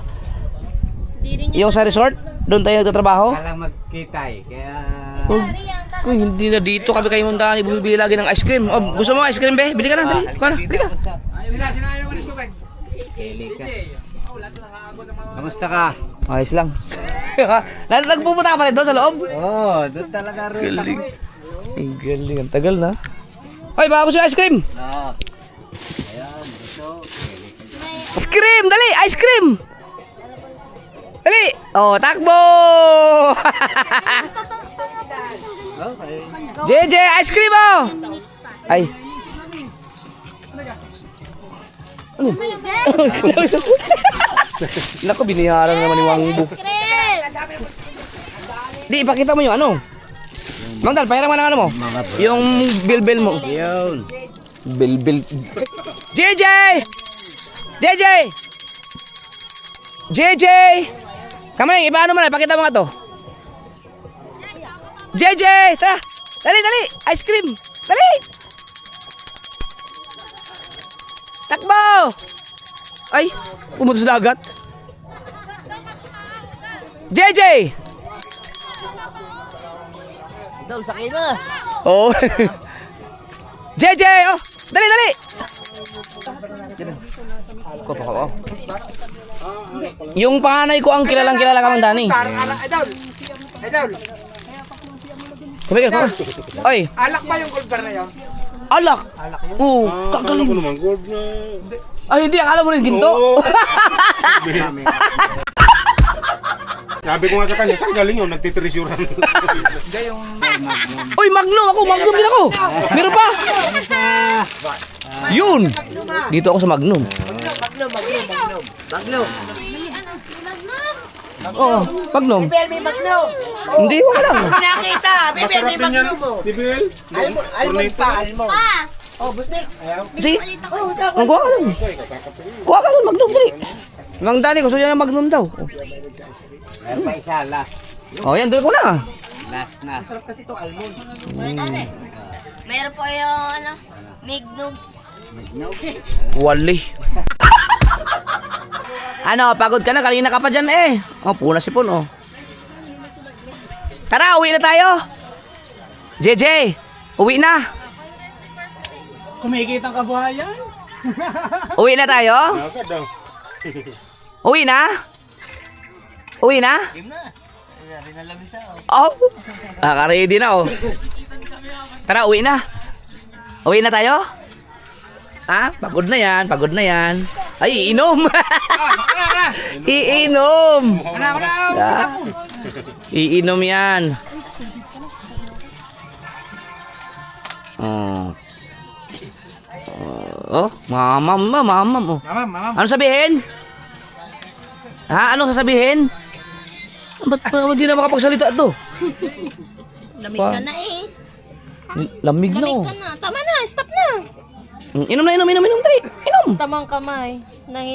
Yung sa resort? Doon tayo nagtatrabaho? Alang magkita eh. Kaya... Uy, hindi na dito kami kayo Mang Danny. Bumibili lagi ng ice cream. Oh, gusto mo ice cream, be? Bili ka na, dali. Kuha na, bili ka. Sinayo mo ko, Peg. Keli ka. Kamusta ka? Ayos lang. Nagpupunta ka pa rin doon sa loob? Oo, doon talaga rin. Galing. Ang galing. Ang tagal na. Ay, baka gusto yung ice cream. Oo. Ayan, gusto. Keli ka. Ice cream! Dali! Ice cream! Dali! Oh, takbo! Okay. JJ, ice cream oh! Ay. Ano? Naku, biniharan naman ni Wangbo. Di, ipakita mo yung ano. Mangdal, pahiram ka ng ano mo? Yung bill mo. Yun. Bill. JJ! JJ! JJ! Kamu na, ipaano mo na, ipakita mo nga to. JJ! Tara! Dali! Ice cream! Dali! Takbo! Ay! Pumunta sa dagat. JJ! Doon sa kina. Oh. JJ! Oh! Dali! Ko pa ko. Yung panganay ko ang kilala ka Mang Danny. Idol. Kumigil ko. Oy, Alak ba yung gold bar na yun? alak. Oo, kagaling. Ano naman, gold na... Ay, hindi, akala mo rin ginto. Oo. Sabi ko nga sa kanya, saan galing yun? Nagtitreasurean. Uy, Magnum din ako. Meron pa. Yun. Dito ako sa Magnum. Oo, Magnum. Hindi, wala lang. Masarap din yan. Bibil? Almond pa. Pa! Sige, ang kuha ka lang. Kuha ka lang, Magnum, dali. Mang Danny, gusto niya ng Magnum daw. Meron pa isa, last. Oh, yan, dali ko na. Last na. Meron po yung Mignum. Wali. Ano, pagod ka na, kanina ka pa dyan eh. Oh, puna sipon oh. Tara, uwi na tayo. JJ, uwi na. Kumikita ang kabuhayan. Uwi na tayo? Agad daw. Uwi na? Uwi na? Game na. Rin na lamisa. Oh, naka-ready na oh. Tara, uwi na. Uwi na tayo? Ha? Pagod na yan. Ay, iinom. Iinom. Ah, iinom yan. Oh, mamam. Mamam. Ano sabihin? Ha? Anong sasabihin? Ba't hindi na makapagsalita to? Lamig ka na eh. Lamig na oh. Lamig ka na. Tama na, stop na. Inom, dali. Inom. Tamang kamay.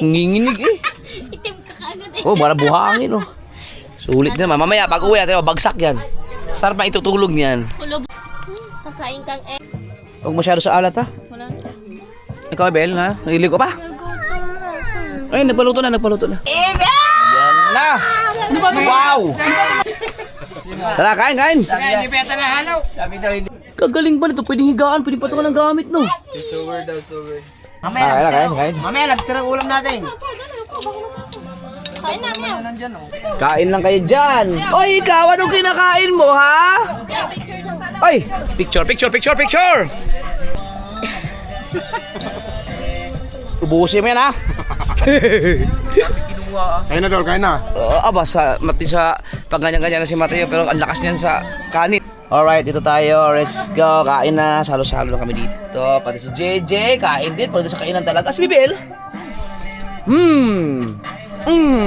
Nginginig eh. Itim ka kaagad eh. Oh, para buhangin oh. Sulit naman. Mamaya pag uwi natin, bagsak yan. Sarap na itutulog niyan. Kulob. Kakain kang eh. Huwag masyado sa alat ha. Wala. Ikaw, Bel, ha? Nalilig ko pa? Ay, nagpaluto na. Yan na! Wow! Tara, kain! Hindi beta na halaw. Kagaling ba nito? Pwedeng higaan, pwedeng patukan ng gamit, no? Kain. Mamaya, lobster ang ulam natin. Kain na niya. Kain lang kayo dyan. Oy, ikaw, anong kinakain mo, ha? Oy, picture! Ubusin mo yan, ha? Kain na, Dol, kain na. Aba, mati sa pag ganyan-ganyan na si Mateo, pero ang lakas niyan sa kanin. Alright, dito tayo. Let's go. Kain na. Salo-salo na kami dito. Pati si JJ, kain din. Pati sa kainan talaga. Si Bibel.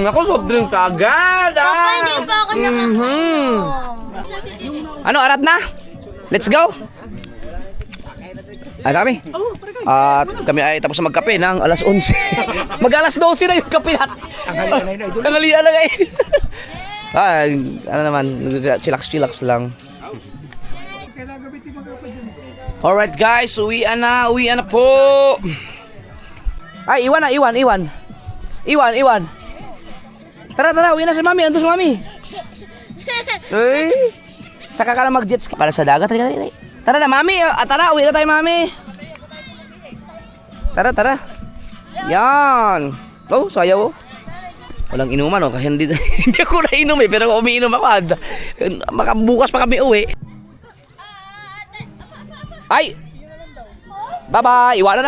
Ako soft drink agad. Papa, hindi pa ako nakakain. Ano, arat na? Let's go. Ang dami. Oh, parang At kami ay tapos na magkape ng alas 11. Mag-alas 12 na yung kape natin. Tanghalian na yun, idol. Tanghalian na ngayon. Ano naman, chillax lang. Alright guys, uwian na po. Ay, Iwan. Tara, uwi na si Mami, andun si Mami. Ay, saka ka na mag-jet ski para sa dagat. Tara na, Mami. Tara, uwi na tayo, Mami. Tara. Yan. Oh, sayaw. Walang inuman, oh. Kasi hindi ako nainom eh. Pero umiinom ako. Bukas pa kami uwi. Ay! Bye-bye! Iwan.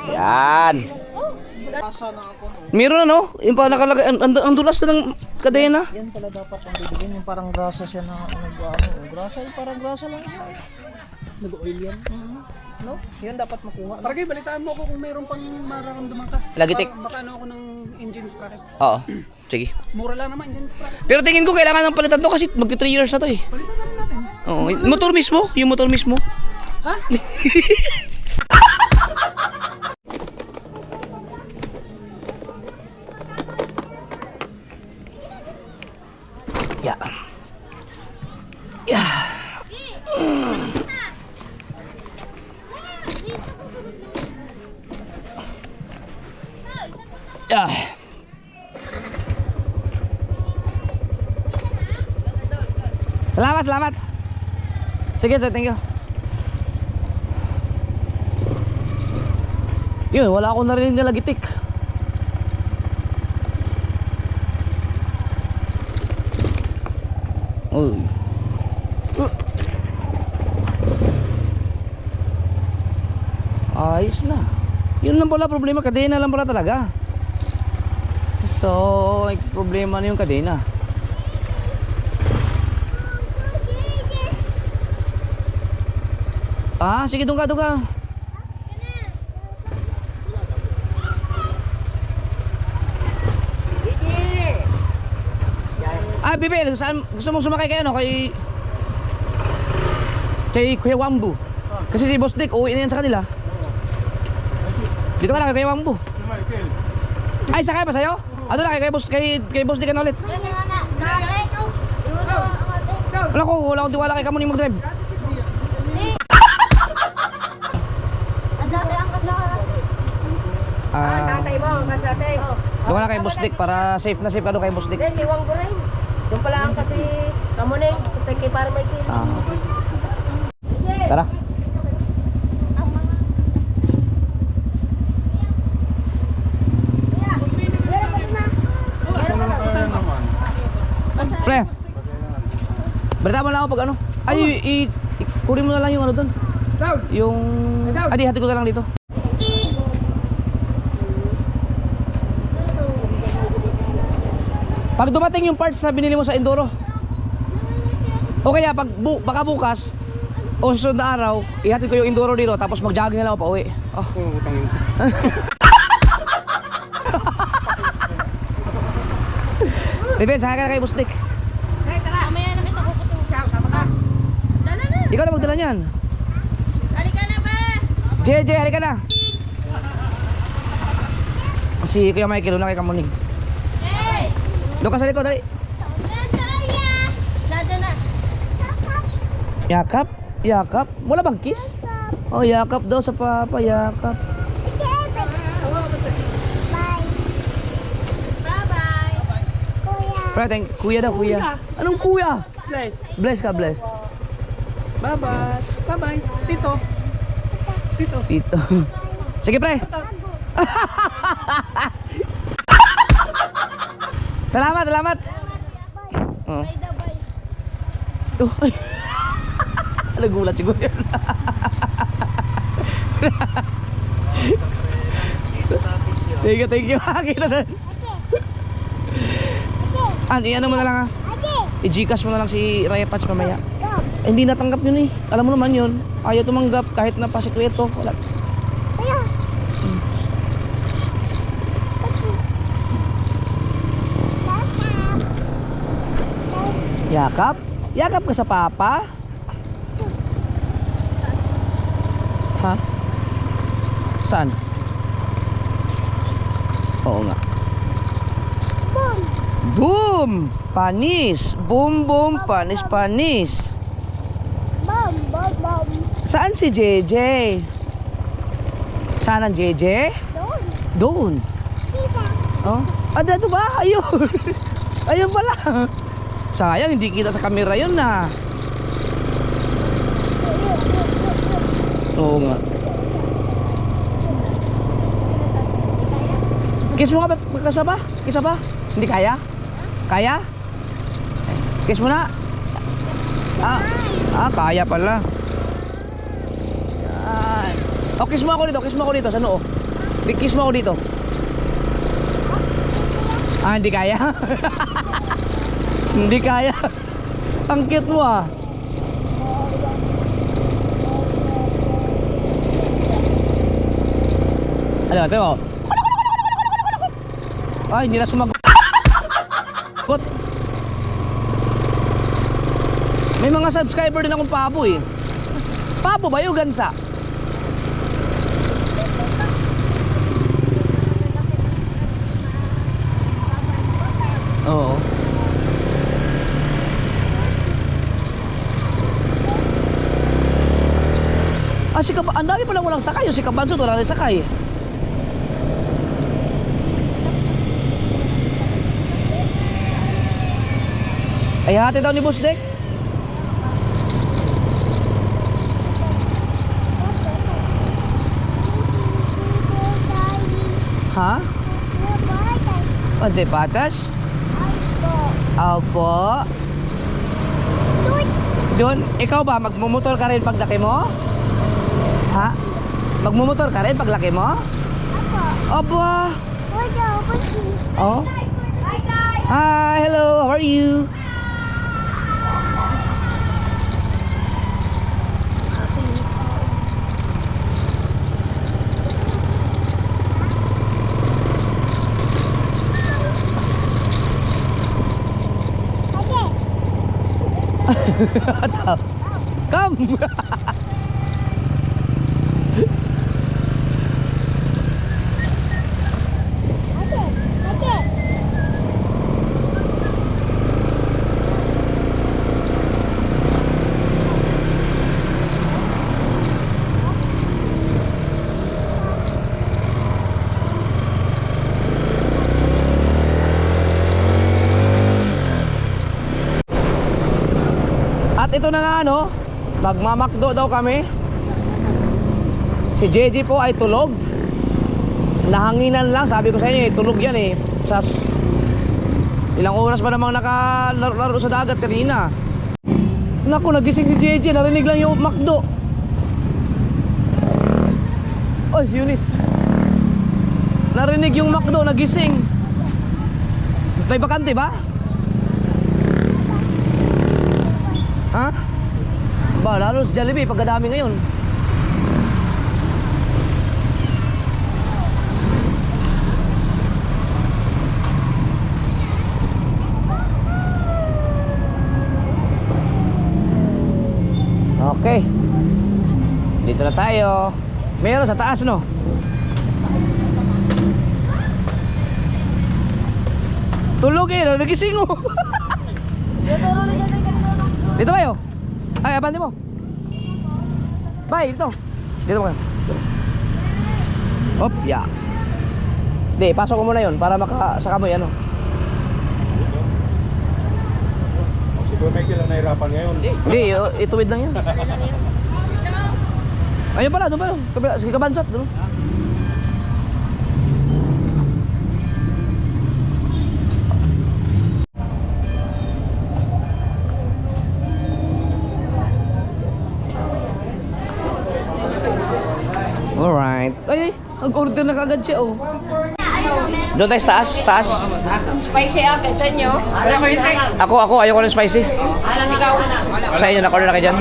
Yan. Meron na, no? Yung pa nakalagay, ang dulas na ng kadena. Yan pala dapat ang bibigyan, yung parang grasa siya na grasa, parang grasa lang siya. Nag-oil yan. No? Yan dapat makuha. Paragay, balitaan mo ako kung mayroon pang mararamdaman ka. Lagitik. Baka ano ako ng engine sprocket. Oo. Sige. Mura lang naman engine sprocket. Pero tingin ko kailangan ng palitan to kasi magti 3 years na to eh. Palitan naman natin. Oo. Motor mismo? Yung motor mismo? Ha? Yeah. Yeah. Ah. Salamat. Sige, thank you. Yun, wala akong narinig na lagitik. Uy. Ayos na. Yun lang pala problema, kadena lang pala talaga. So, may problema na yung kadena. Sige, doon ka. Bibil, saan gusto mong sumakay kayo, no? Kay Kuya Wambu. Kasi si Boss Dick, uwi na yan sa kanila. Dito ka na kay Kuya Wambu. Ay, sakay pa sa'yo? Ano na, kay Boss Dick, ano ulit? Wala akong tiwala kay Kamuning mag-drive. Tatay mo, ang kasate. Doon ka na kay Boss Dick para safe na safe ka doon kay Boss Dick. Hindi, iwang ko rin. Doon pala ang kasi Kamuning, sa Peke para may kilo. Tara. Pre, berita mo lang ako pag ano. Ay, kunin mo na lang yung ano doon. Yung... hati ko na lang dito. Pag dumating yung parts na binili mo sa Enduro, o kaya baka bukas o susunod na araw, ihatid ko yung Enduro dito tapos mag-jogging na lang ako pa uwi. Oh. Riven, saka ka na kay Boss Dick. Tara, mamaya na kita kukutukan. Sama ka. Ikaw na magdala niyan. Halika na ba? JJ, halika na. Si Kuya Michael, una kay Kamuning. Hey! Doon ka sa likod, dali. Lado na. Yakap. Wala bang kiss? Oh, yakap daw sa papa, yakap. Bye-bye. Pre, kuya daw, kuya. Anong kuya? Bless. Bless ka, bless. Bye-bye. Bye-bye. Tito. Tito. Sige, pre. Salamat. Oh. Nagulat siguro yun. Thank you. Kita na. Ano mo na lang i-Gcash mo na lang si Raya Patch mamaya. Hindi natanggap yun eh. Alam mo naman yun. Ayaw tumanggap kahit na pasikreto. Wala. Yakap ka sa papa. Ha? Saan? Oo nga. Boom! Boom! Panis! Boom, boom, panis, panis. Bom! Bom! Bom! Saan si JJ? Saan ang JJ? Doon! Doon. Kita! Oh? Dito ba? Ayun. Ayun pala. Sayang, hindi kita sa camera yun na. Oo nga. Kiss mo ka ba? Kiss ba? Kiss ba? Hindi kaya? Kaya? Kiss mo na. Kaya pala. Yan. Oh, kiss mo ako dito. Kiss mo ako dito sa noo. Kiss mo ako dito. Hindi kaya? Hindi kaya. Ang cute mo ah. Ano, ito mo. Ay, hindi na sumagot. May mga subscriber din akong pabo eh. Pabo ba yung gansa? Oo. Si ang dami palang walang sakay. Si Kabansot wala rin sakay. Ay, hati daw ni Boss Dek. Ha? De patas? Opo. Doon, ikaw ba magmumotor ka rin pag laki mo? Ha? Magmumotor ka rin pag laki mo? Opo. Oh. Hi, hello. How are you? Come. At ito na nga no, magmamakdo daw kami. Si JJ po ay tulog. Nahanginan lang, sabi ko sa inyo, tulog yan eh. Sa ilang oras ba namang nakalaro sa dagat kanina. Naku, nagising si JJ, narinig lang yung makdo. Oy, Eunice. Narinig yung makdo, nagising. May bakante ba? Ha? Ba, lalo sa Jollibee, pagkadami ngayon. Okay. Dito na tayo. Meron sa taas, no? Tulog eh, nagising oh. Dito kayo. Ay, abante mo. Bye, dito. Dito mo kayo. Hop, ya. Di, pasok ko muna yun para makasaka mo yan, ano. Si Kuya Michael ang nahirapan ngayon. Hindi, ituwid lang yan. Ayun pala, doon pala. Sige, Kabansot, doon. Alright. Ay, nag-order na kagad siya, oh. Doon tayo sa taas. Spicy akin sa inyo. Ako, ayoko ng spicy. Ikaw. Sa inyo, naka-order na kayo dyan.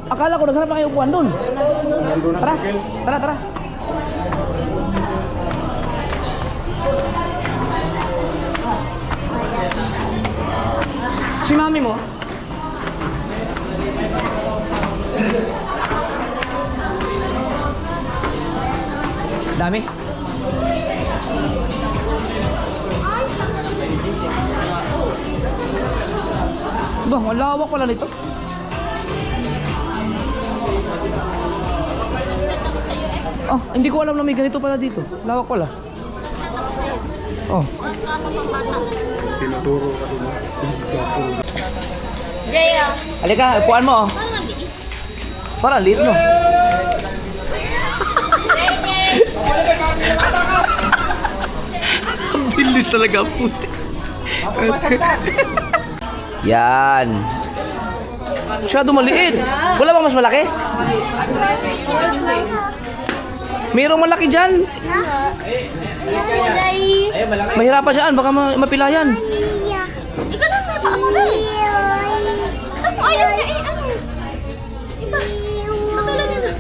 Akala ko naghanap na kayo upuan doon. Tara. Si mami mo? Dami. Ba, ang lawak pala nito. Oh, hindi ko alam na may ganito pala dito. Lawak pala. Oh. Tinuturo ka din. Jaya. Halika, upuan mo oh. Parang ang liit. Parang liit no. Ang bilis talaga puti. Yan. Masyado maliit. Wala bang mas malaki? Mayroong malaki dyan. Kulay. Mahirapan siya. Baka mapilayan. Ikaw lang may paano na eh. Ako ayaw niya eh. Ano? Ipas. Matulad nito.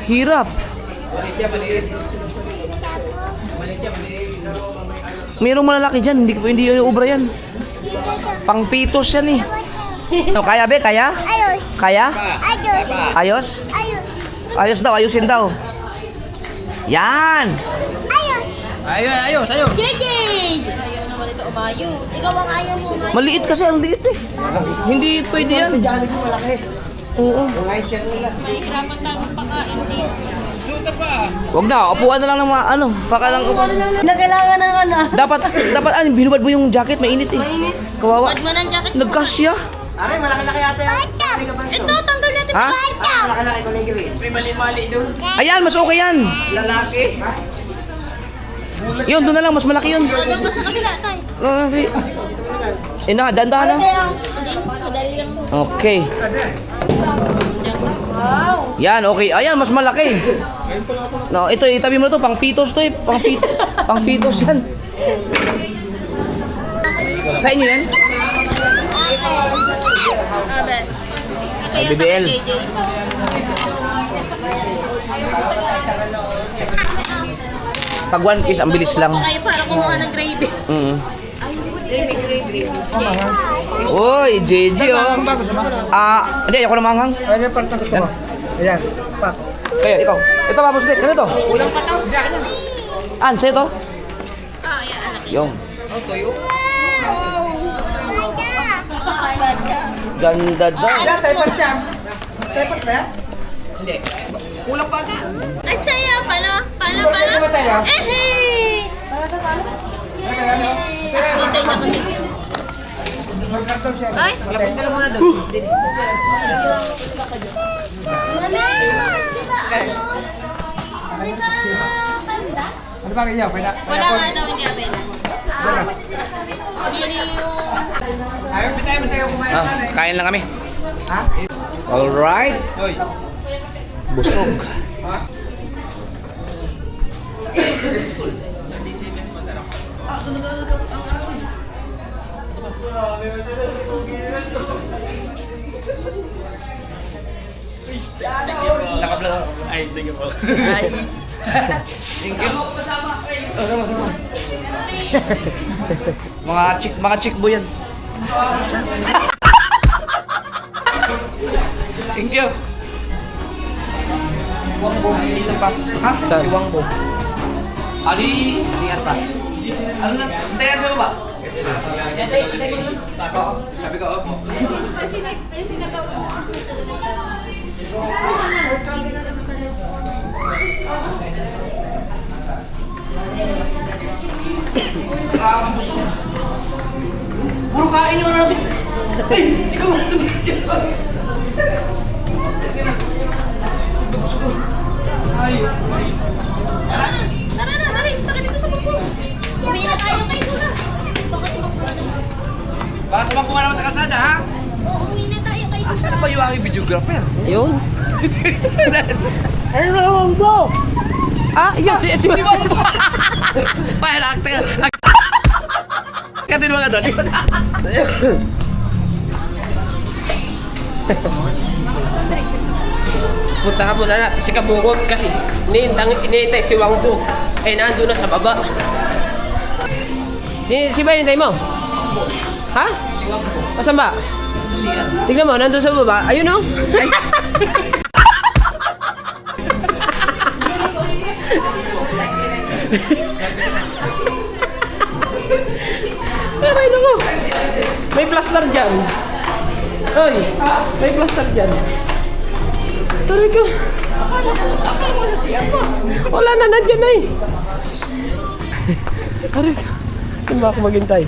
Hirap. Mayroong malalaki dyan. Hindi yung ubra yan. Pang pitos yan eh. No, kaya be? Kaya? Ayos. Kaya? Ayos. Ayos? Ayos. Ayos daw. Ayusin daw. Yan. Ayos. JJ! Ayaw naman ito umayos. Ikaw ang ayaw mo umayos. Maliit kasi. Ang liit eh. Hindi pwede yan. Si Johnny ko malaki. Oo. Ngay siya nila. Mahihirapan namin pakain din. Wag na. Upuan na lang ng mga ano. Baka lang upuan. Na kailangan ng ano. Dapat binubad mo yung jacket. Mainit eh. Mainit. Kawawa. Huwag mo ng jacket. Nagkasya. Aray, malaki-laki yata yan. Ito, tanggal natin. Ha? Malaki-laki ko green. May mali-mali doon. Ayan, mas okay yan. Lalaki. Yun, doon na lang. Mas malaki yun. Ano ba sa kabila, tay? Okay. Eh na, dandahan na. Madali lang to. Okay. Yan, okay. Ayan, mas malaki. No, ito, itabi mo na to. Pang pitos to eh. Pang pitos yan. Sa inyo yan? Abe. Ay, BBL. JJ. Pag 1 piece, ang bilis lang. Kayo para kumuha ng gravy. Uy, JJ oh. Hindi, ayoko na manghang. Ano yung partang gusto mo? Ayan. Pak. Kaya, ikaw. Ito, Papa Stick. Ano to? Ulang pataw. Sa akin yan. An, sa'yo to? Ah, yan, anak. Yung. Oh, toyo. Ganda daw. Ayan, taypart yan. Taypart ba yan? Hindi. Kulang pa ata. Ay, saya. Paano? Ano ba tayo? Eh, hintay na kasi. Ay, Lapit ka lang muna doon. Ano ba kaya? wala nga daw hindi abela. Yun yung... Ayaw, mo tayo kumain na eh. Kain lang kami. Ha? Alright. Busog. Naka-vlog ako. Ay, thank you po. Thank you. Mga chick boy yan. Thank you. Wangbo dito pa. Ha? Saan? Wangbo. Ali, lihat pa. Ano na? Tayo sa baba. Oo. Sabi ko, opo. Grabe busog. Puro kain nyo natin. Ay, ikaw. Ayaw. Tara, sasakit dito sa bubong. Uwi na tayo kayo doon na. Bakit makuha na? Baka tumakbuhan naman sa kalsada, ha? Oo, uwi na tayo kayo doon. Asan ba yung aking videographer? Ayun. Ano na naman po? Ah, yun, si Wangbo. Pahal, akta. Katin mga doon. Punta mo na natin si Kabukog kasi iniintay si Wangbo. Eh, nandun na sa baba. Si ba inintay mo? Ha? Si Wangbo. Asan ba? Siya. Tignan mo, nandun sa baba. Ayun o. Ay, naku. May plaster dyan. Ay, may plaster dyan. Taray ko. Wala na, nandyan na eh. Taray ko. Saan ba ako maghintay?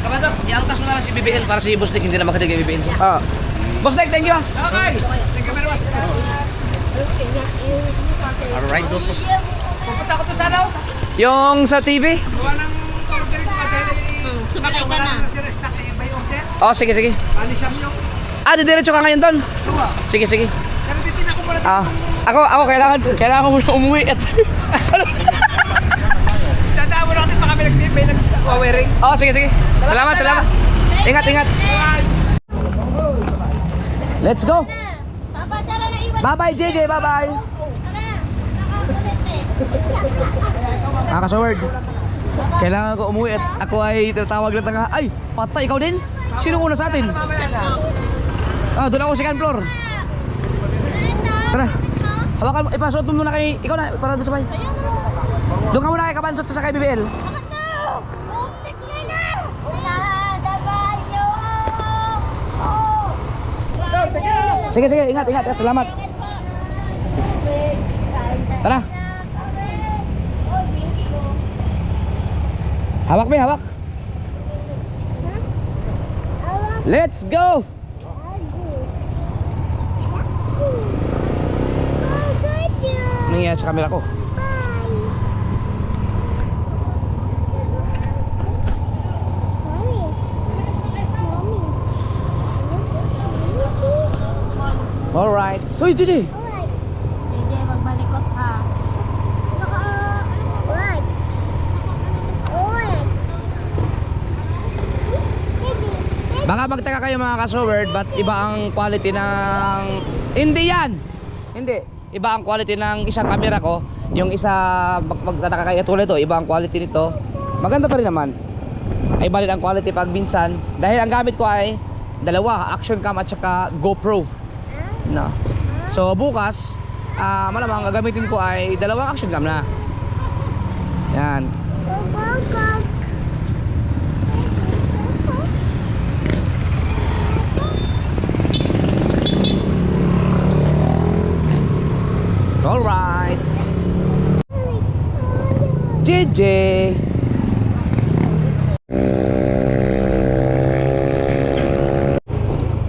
Kabansot, iangkas mo na lang si BBL para si Boss Nick hindi na makatig kay BBL. Ah. Boss Nick, thank you. Okay. Thank you very much. Alright. Pupunta ko to sa ano? Yung sa TV? Gawa ng order ko dahil Sumakay ka na. si Restack eh, may order. Oh, sige, sige. Anisam yung Didiretso ka ngayon doon? tuwa. Sige, sige. Pero titin ako muna. Ako kailangan ko muna umuwi at Dadaan mo na kasi baka may nag-wearing. Oh, sige, sige. Salamat. Ingat. Let's go. Papa, tara na iwan. Bye-bye, JJ. Bye-bye. Tara na. Nakakulit eh. Nakaka-sword. Kailangan ko umuwi at ako ay tatawag lang nga. Ay, patay ikaw din? Sino una sa atin? Doon ako second floor. Tara. Hawakan mo, ipasuot mo muna kay ikaw na para doon sabay. Doon ka muna kay Kabansot sa kay BBL. Sige, ingat. Salamat. Tara. Hawak. Let's go. Nangyayari sa camera ko. Alright. So, JJ. Hindi, magbalikot ha. Baka magtaka kayo mga ka-sword, ba't iba ang quality ng... Hindi yan! Hindi. Iba ang quality ng isang camera ko. Yung isa, magtataka kayo tulad ito, iba ang quality nito. Maganda pa rin naman. Ay bali ang quality pag minsan. Dahil ang gamit ko ay dalawa, action cam at saka GoPro. No. So bukas, malamang gagamitin ko ay dalawang action cam na. Yan. Alright. JJ.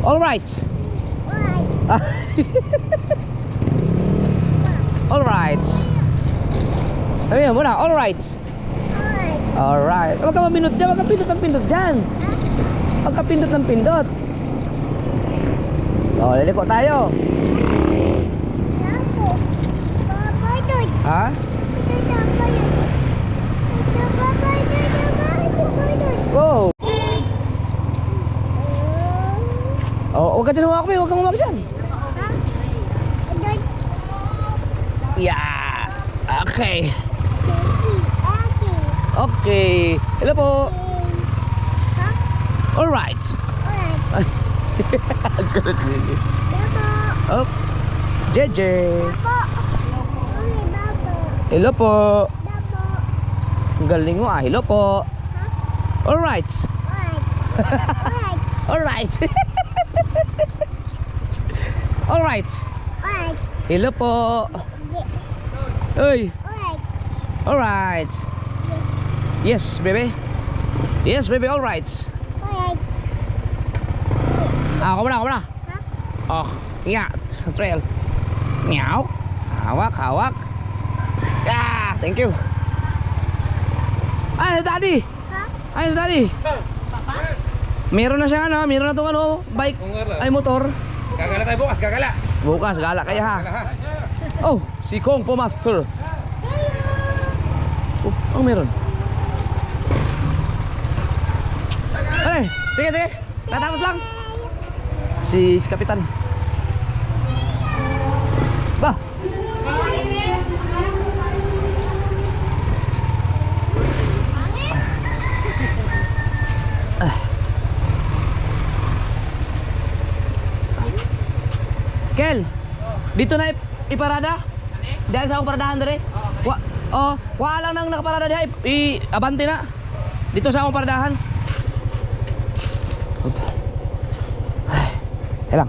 Alright. Alright. Sabihin mo na, alright. Alright. Huwag ka mapindot dyan, huwag ka pindot ng pindot dyan. Huwag ka pindot ng pindot. O, liliko tayo. Ha? Wow. Oh, huwag ka dyan humawak, huwag kang humawak dyan. Yeah. Okay. Okay. Hello po. Alright. Oh. JJ. Hello po. Ang galing mo hello po. Alright. Alright. Alright. Hello po. Uy. Alright. Yes, baby. Yes, baby, alright. Ako muna. Oh, yeah, trail. Meow. Hawak. Thank you. Daddy. Daddy. Meron na siyang meron na tong bike, ay motor. Gagala tayo bukas, gagala. Bukas, gala kaya ha. Oh, si Kong po master. Oh, meron. Ay, sige. Tatapos lang. Si Kapitan. Ba? Kel, dito na iparada? Diyan sa akong paradahan dere. Wa lang nang nakaparada diha. Abante na. Dito sa akong paradahan. Helang.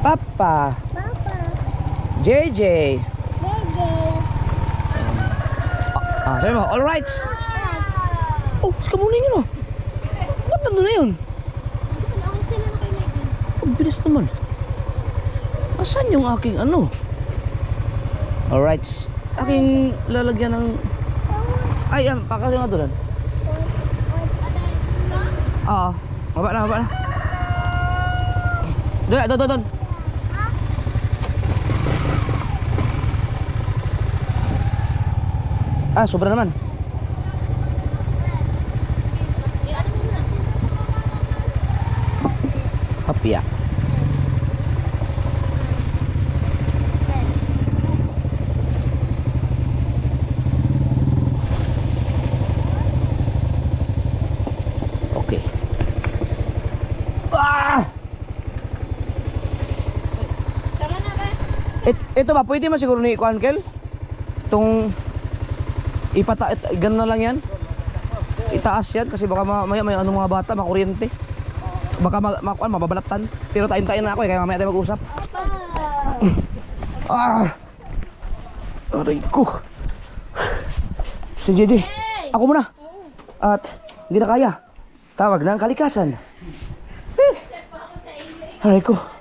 Papa. JJ. Sabi mo, all right. Oh, si Kamuning yun oh. Ba't nandun na yun? Ang bilis naman. Asan yung aking ano? Alright. Aking lalagyan ng... Ay, pakasyo nga doon. Oo. Baba na. Doon. Sobra naman. Hapya. Okay. Ito ba, pwede ba siguro ni Kwankel? Itong ganun na lang yan. Itaas yan kasi baka mamaya may ano mga bata, makuryente. Baka mababalatan. Pero tayin-tayin na ako kaya mamaya tayo mag-usap. Aray ko. Si JJ, ako muna. At hindi na kaya. Tawag na ang kalikasan. Aray ko.